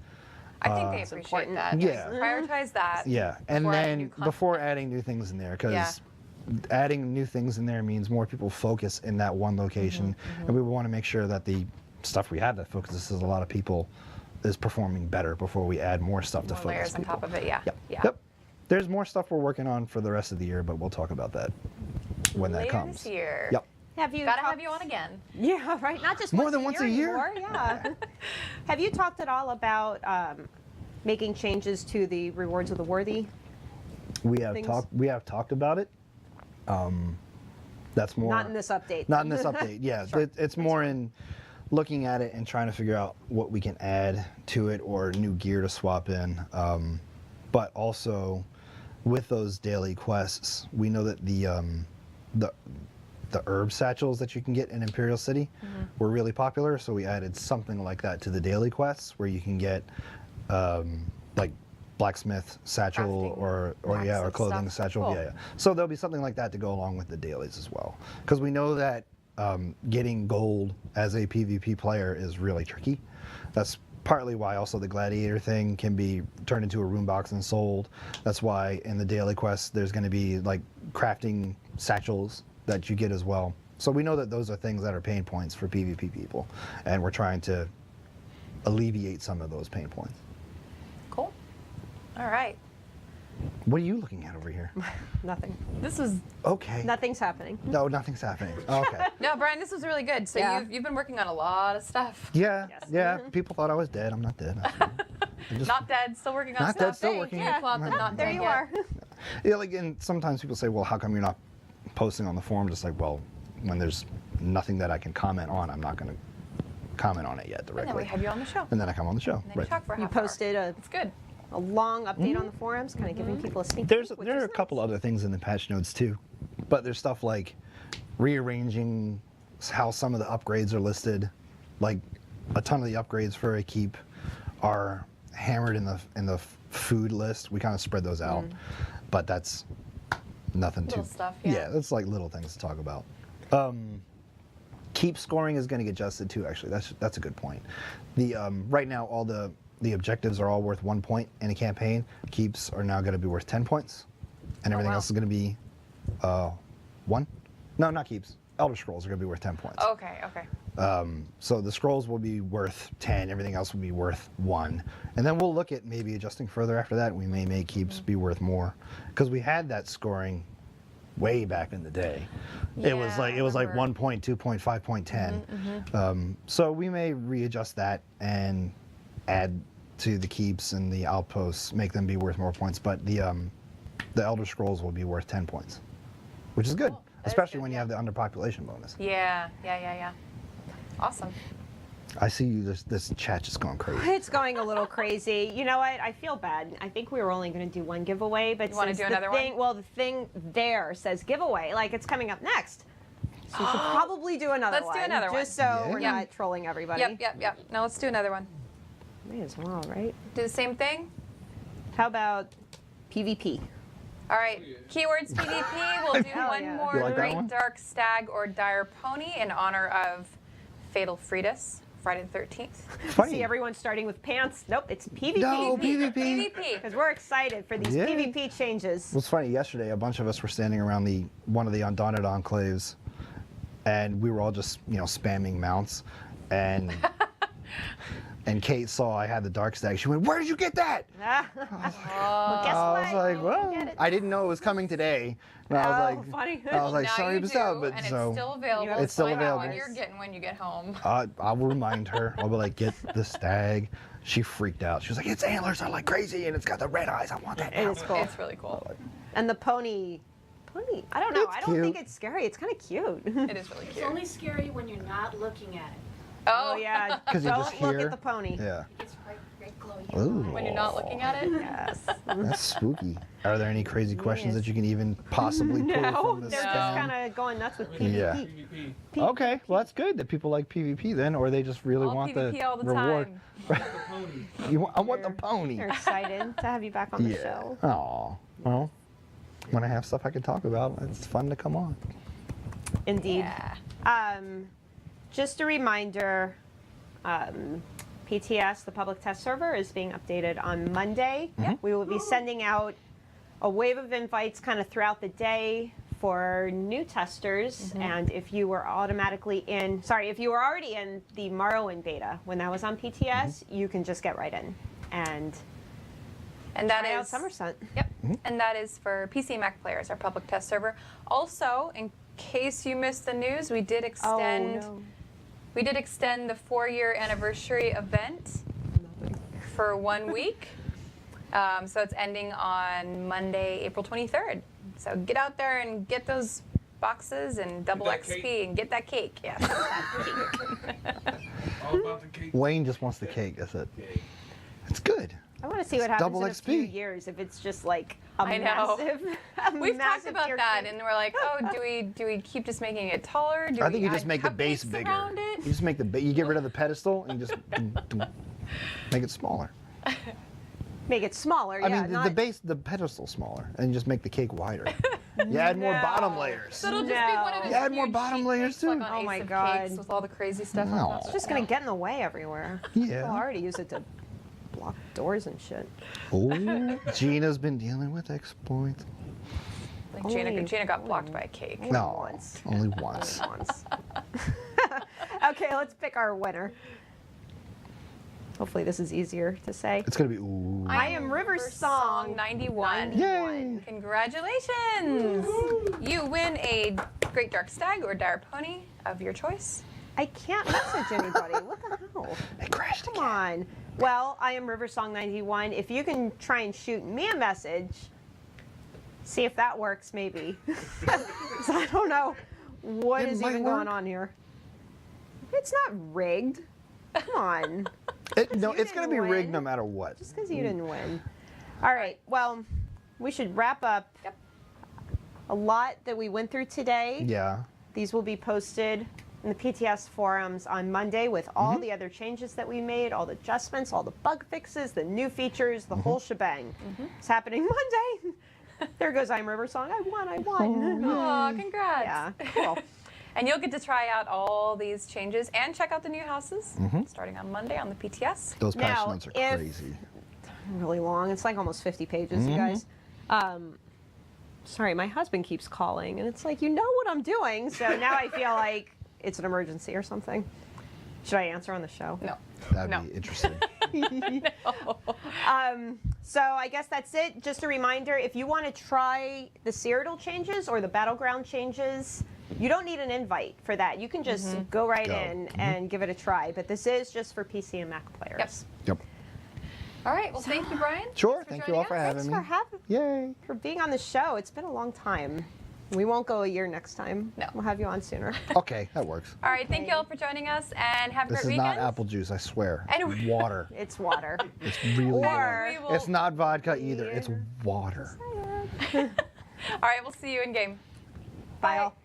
I think they appreciate important. that. Yeah. Prioritize that. Yeah, and before adding then new before content. adding new things in there, because Yeah. adding new things in there means more people focus in that one location, and we want to make sure that the stuff we have that focuses a lot of people is performing better before we add more stuff to More focus layers on people. top of it. Yeah. Yep. Yeah. Yep. There's more stuff we're working on for the rest of the year, but we'll talk about that when that Later comes. this year. Yep. Have you Gotta talked- have you on again. Yeah, right. Not just More once than once a year? anymore, Yeah. Have you talked at all about making changes to the rewards of the worthy? We have Things- talked. We have talked about it. That's more. Not in this update. Not in this update. Yeah, it's more in looking at it and trying to figure out what we can add to it or new gear to swap in. But also, with those daily quests, we know that the herb satchels that you can get in Imperial City were really popular. So we added something like that to the daily quests, where you can get like blacksmith satchel Crafting or blacksmith clothing stuff. satchel. Cool. Yeah. So there'll be something like that to go along with the dailies as well, because we know that getting gold as a PvP player is really tricky. That's partly why also the gladiator thing can be turned into a rune box and sold. That's why in the daily quest there's going to be like crafting satchels that you get as well. So we know that those are things that are pain points for PvP people, and we're trying to alleviate some of those pain points. Cool. All right. What are you looking at over here? Nothing. This was Okay. Nothing's happening. No, nothing's happening. Okay. no, Brian. This was really good. So Yeah. you've been working on a lot of stuff. Yeah, Yes. yeah. People thought I was dead. I'm not dead. I'm just- Not dead. Still working on Not stuff. dead, still Hey, working. can you pull out the not There dead you yet? are. Yeah, like, and sometimes people say, well, how come you're not posting on the forums? It's like, well, when there's nothing that I can comment on, I'm not going to comment on it yet And then directly. we have you on the show. And then I come on the show. And then you talk for a You half hour. posted a It's good. long update on the forums, kind of giving people a sneak There peek. which are is a couple nice. other things in the patch notes too, but there's stuff like rearranging how some of the upgrades are listed. Like a ton of the upgrades for a keep are hammered in the food list. We kind of spread those out, but that's nothing Little too. stuff, yeah. that's like little things to talk about. Keep scoring is going to get adjusted too. Actually, that's a good point. The right now all the objectives are all worth 1 point in a campaign. Keeps are now going to be worth 10 points, and everything wow. else is going to be 1. No, not keeps. Elder Scrolls are going to be worth 10 points. Okay. Okay. So the scrolls will be worth 10. Everything else will be worth 1, and then we'll look at maybe adjusting further after that. We may make keeps be worth more, because we had that scoring way back in the day. It was Yeah, like I it was like remember. 1 point, 2 point, 5 point, 10. So we may readjust that and add to the keeps and the outposts, make them be worth more points. But the Elder Scrolls will be worth 10 points, which is good, Cool. That is especially good, when you yeah. have the underpopulation bonus. Yeah. Awesome. I see you. This chat just going crazy. It's going a little crazy. You know what? I feel bad. I think we were only going to do one giveaway, but You wanna since do the another one? thing, well, the thing there says giveaway, like it's coming up next. So we should probably do another Let's one. do another one. Just so Yeah. we're Yep. not trolling everybody. Yep. Now let's do another one. May as well, right? Do the same thing. How about PvP? All right. Keywords PvP. We'll do Hell one yeah. more You like that Great one? Dark Stag or Dire Pony in honor of Fatal Freydis, Friday the 13th. Funny. See everyone starting with pants. Nope, it's PvP. No, PvP. PvP. Because we're excited for these Yeah. PvP changes. It was funny, yesterday a bunch of us were standing around one of the Undaunted enclaves, and we were all just spamming mounts, and And Kate saw I had the dark stag. She went, "Where did you get that?" Well, guess I was what? like, You "Well, get it. I didn't know it was coming today." And I was Oh, like, funny. I was like, now "Sorry, you it was do, out," but and so it's still available. It's still Find out available. what you're getting when you get home. I'll remind her. I'll be like, "Get the stag." She freaked out. She was like, "Its antlers are like crazy, and it's got the red eyes. I want that." It now." is cool. It's really cool. And the pony, I don't know. It's I don't think cute. it's scary. It's kind of cute. It is really It's cute. only scary when you're not looking at it. Oh yeah. 'Cause you Don't just look hear- at the pony. Yeah. It's bright, bright glowing. Ooh. When you're not looking at it. Yes. That's spooky. Are there any crazy questions that you can even possibly pull No, from they're this just spam? kind of going nuts with PvP. Yeah. Okay, well that's good that people like PvP then, or they just really All want PvP the all the reward. time. I want the pony. They're excited to have you back on the Yeah. show. Oh, well, when I have stuff I can talk about, it's fun to come on. Indeed. Yeah. Just a reminder, PTS, the public test server, is being updated on Monday. We will be sending out a wave of invites kind of throughout the day for new testers. And if you were already in the Morrowind beta when that was on PTS, you can just get right in and That try out is Somerset. Yep. And that is for PC and Mac players, our public test server. Also, in case you missed the news, we did extend the 4-year anniversary event for 1 week. So it's ending on Monday, April 23rd. So get out there and get those boxes and double that XP cake. and get that cake. Yes. All about the cake. Wayne just wants the cake. That's it. It's good. I want to see what happens double in a few XP. years if it's just like a I know. massive. We've talked massive about tier that, cake. and we're like, oh, do we keep just making it taller? Do I we think you just add make the base cupcakes bigger. around You it? just make you get rid of the pedestal and just make it smaller. Make it smaller. I yeah, mean, not, the pedestal smaller, and you just make the cake wider. You add more bottom layers. So it'll just be one of those You add more huge bottom sheet layers, cakes, like too. on Oh Ace my of God. Cakes with all the crazy stuff No. on top. It's just gonna get in the way everywhere. Yeah. People already use it to block doors and shit. Oh, Gina's been dealing with exploits. Like Only- Gina got blocked by a cake. No, once. only once. Once. Okay, let's pick our winner. Hopefully this is easier to say. It's gonna be ooh. I am River Song 91. Yay! Congratulations! You win a Great Dark Stag or Dire Pony of your choice. I can't message anybody. What the hell? It crashed Come again. on. Well, I am River Song 91. If you can try and shoot me a message, see if that works, maybe. 'Cause I don't know what It is might even going work. on here. It's not rigged. Come on. No, you it's gonna be didn't rigged win. no matter what. Just because you didn't win. All right. Well, we should wrap up. Yep. A lot that we went through today. Yeah. These will be posted in the PTS forums on Monday with all the other changes that we made, all the adjustments, all the bug fixes, the new features, the whole shebang. It's happening Monday. There goes I'm River Song. I won. Aw, congrats. Yeah, cool. And you'll get to try out all these changes and check out the new houses starting on Monday on the PTS. Those patch Now, notes are if- crazy. Really long. It's like almost 50 pages, you guys. Sorry, my husband keeps calling, and it's like, you know what I'm doing. So now I feel like it's an emergency or something. Should I answer on the show? No. That'd No. be interesting. So I guess that's it. Just a reminder, if you want to try the Cyrodiil changes or the Battleground changes, you don't need an invite for that. You can just go right Go. in and give it a try. But this is just for PC and Mac players. Yep. All right. Well, thank you, Brian. Sure. Thanks Thank for you all joining for us. having Thanks me. for having Yay. for being on the show. It's been a long time. We won't go a year next time. No. We'll have you on sooner. Okay, that works. All right. Thank you all for joining us and have a This great is weekend. not apple juice, I swear. And- It's water. It's water. It's really water. We will- It's not vodka either. It's water. All right. We'll see you in game. Bye all.